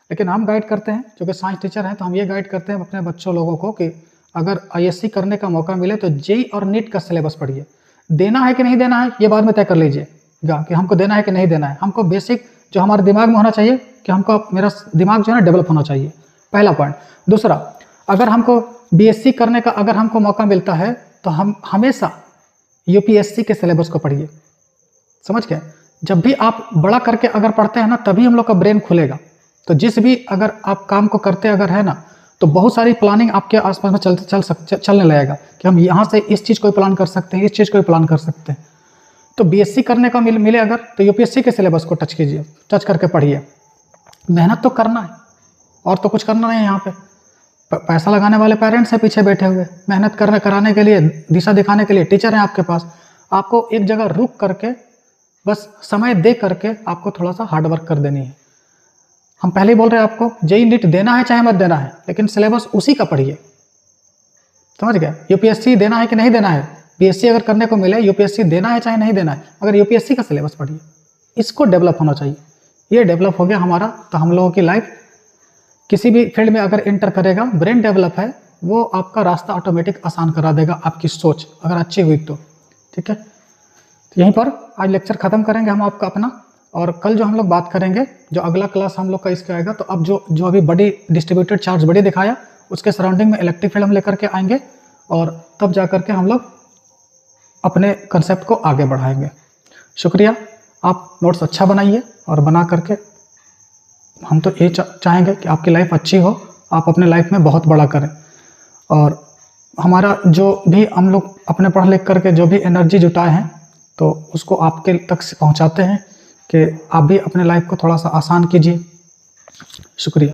लेकिन हम गाइड करते हैं, क्योंकि साइंस टीचर हैं, तो हम ये गाइड करते हैं अपने बच्चों लोगों को कि अगर आईएससी करने का मौका मिले तो जेई और नीट का सिलेबस पढ़िए। देना है कि नहीं देना है ये बाद में तय कर लीजिएगा कि हमको देना है कि नहीं देना है। हमको बेसिक जो हमारे दिमाग में होना चाहिए कि हमको मेरा दिमाग जो है ना डेवलप होना चाहिए, पहला पॉइंट। दूसरा, अगर हमको बीएससी करने का अगर हमको मौका मिलता है तो हम हमेशा यूपीएससी के सिलेबस को पढ़िए। समझ गए? जब भी आप बड़ा करके अगर पढ़ते हैं ना, तभी हम लोग का ब्रेन खुलेगा। तो जिस भी अगर आप काम को करते अगर है ना, तो बहुत सारी प्लानिंग आपके आसपास में चलने लगेगा कि हम यहाँ से इस चीज़ को प्लान कर सकते हैं, इस चीज़ को प्लान कर सकते हैं। तो बीएससी करने का मिले अगर, तो यूपीएससी के सिलेबस को टच कीजिए, टच करके पढ़िए। मेहनत तो करना है और तो कुछ करना नहीं है। यहाँ पे पैसा लगाने वाले पेरेंट्स हैं पीछे बैठे हुए, मेहनत कराने के लिए, दिशा दिखाने के लिए टीचर हैं आपके पास। आपको एक जगह रुक करके बस समय दे करके आपको थोड़ा सा हार्ड वर्क कर देनी है। हम पहले ही बोल रहे हैं आपको, जेई नीट देना है चाहे मत देना है, लेकिन सिलेबस उसी का पढ़िए। समझ गया? यूपीएससी देना है कि नहीं देना है, बीएससी अगर करने को मिले, यूपीएससी देना है चाहे नहीं देना है, मगर यूपीएससी का सिलेबस पढ़िए। इसको डेवलप होना चाहिए। ये डेवलप हो गया हमारा, तो हम लोगों की लाइफ किसी भी फील्ड में अगर एंटर करेगा, ब्रेन डेवलप है, वो आपका रास्ता ऑटोमेटिक आसान करा देगा, आपकी सोच अगर अच्छी हुई तो। ठीक है, तो यहीं पर आज लेक्चर खत्म करेंगे हम आपका अपना, और कल जो हम लोग बात करेंगे, जो अगला क्लास हम लोग का इसका आएगा, तो अब जो अभी बड़ी डिस्ट्रीब्यूटेड चार्ज बड़ी दिखाया, उसके सराउंडिंग में इलेक्ट्रिक फील्ड हम लेकर के आएंगे, और तब जा करके हम लोग अपने कंसेप्ट को आगे बढ़ाएंगे। शुक्रिया, आप नोट्स अच्छा बनाइए, और बना करके हम तो ये चाहेंगे कि आपकी लाइफ अच्छी हो, आप अपने लाइफ में बहुत बड़ा करें। और हमारा जो भी हम लोग अपने पढ़ लिख करके जो भी एनर्जी जुटाए हैं, तो उसको आपके तक पहुंचाते हैं कि आप भी अपने लाइफ को थोड़ा सा आसान कीजिए। शुक्रिया।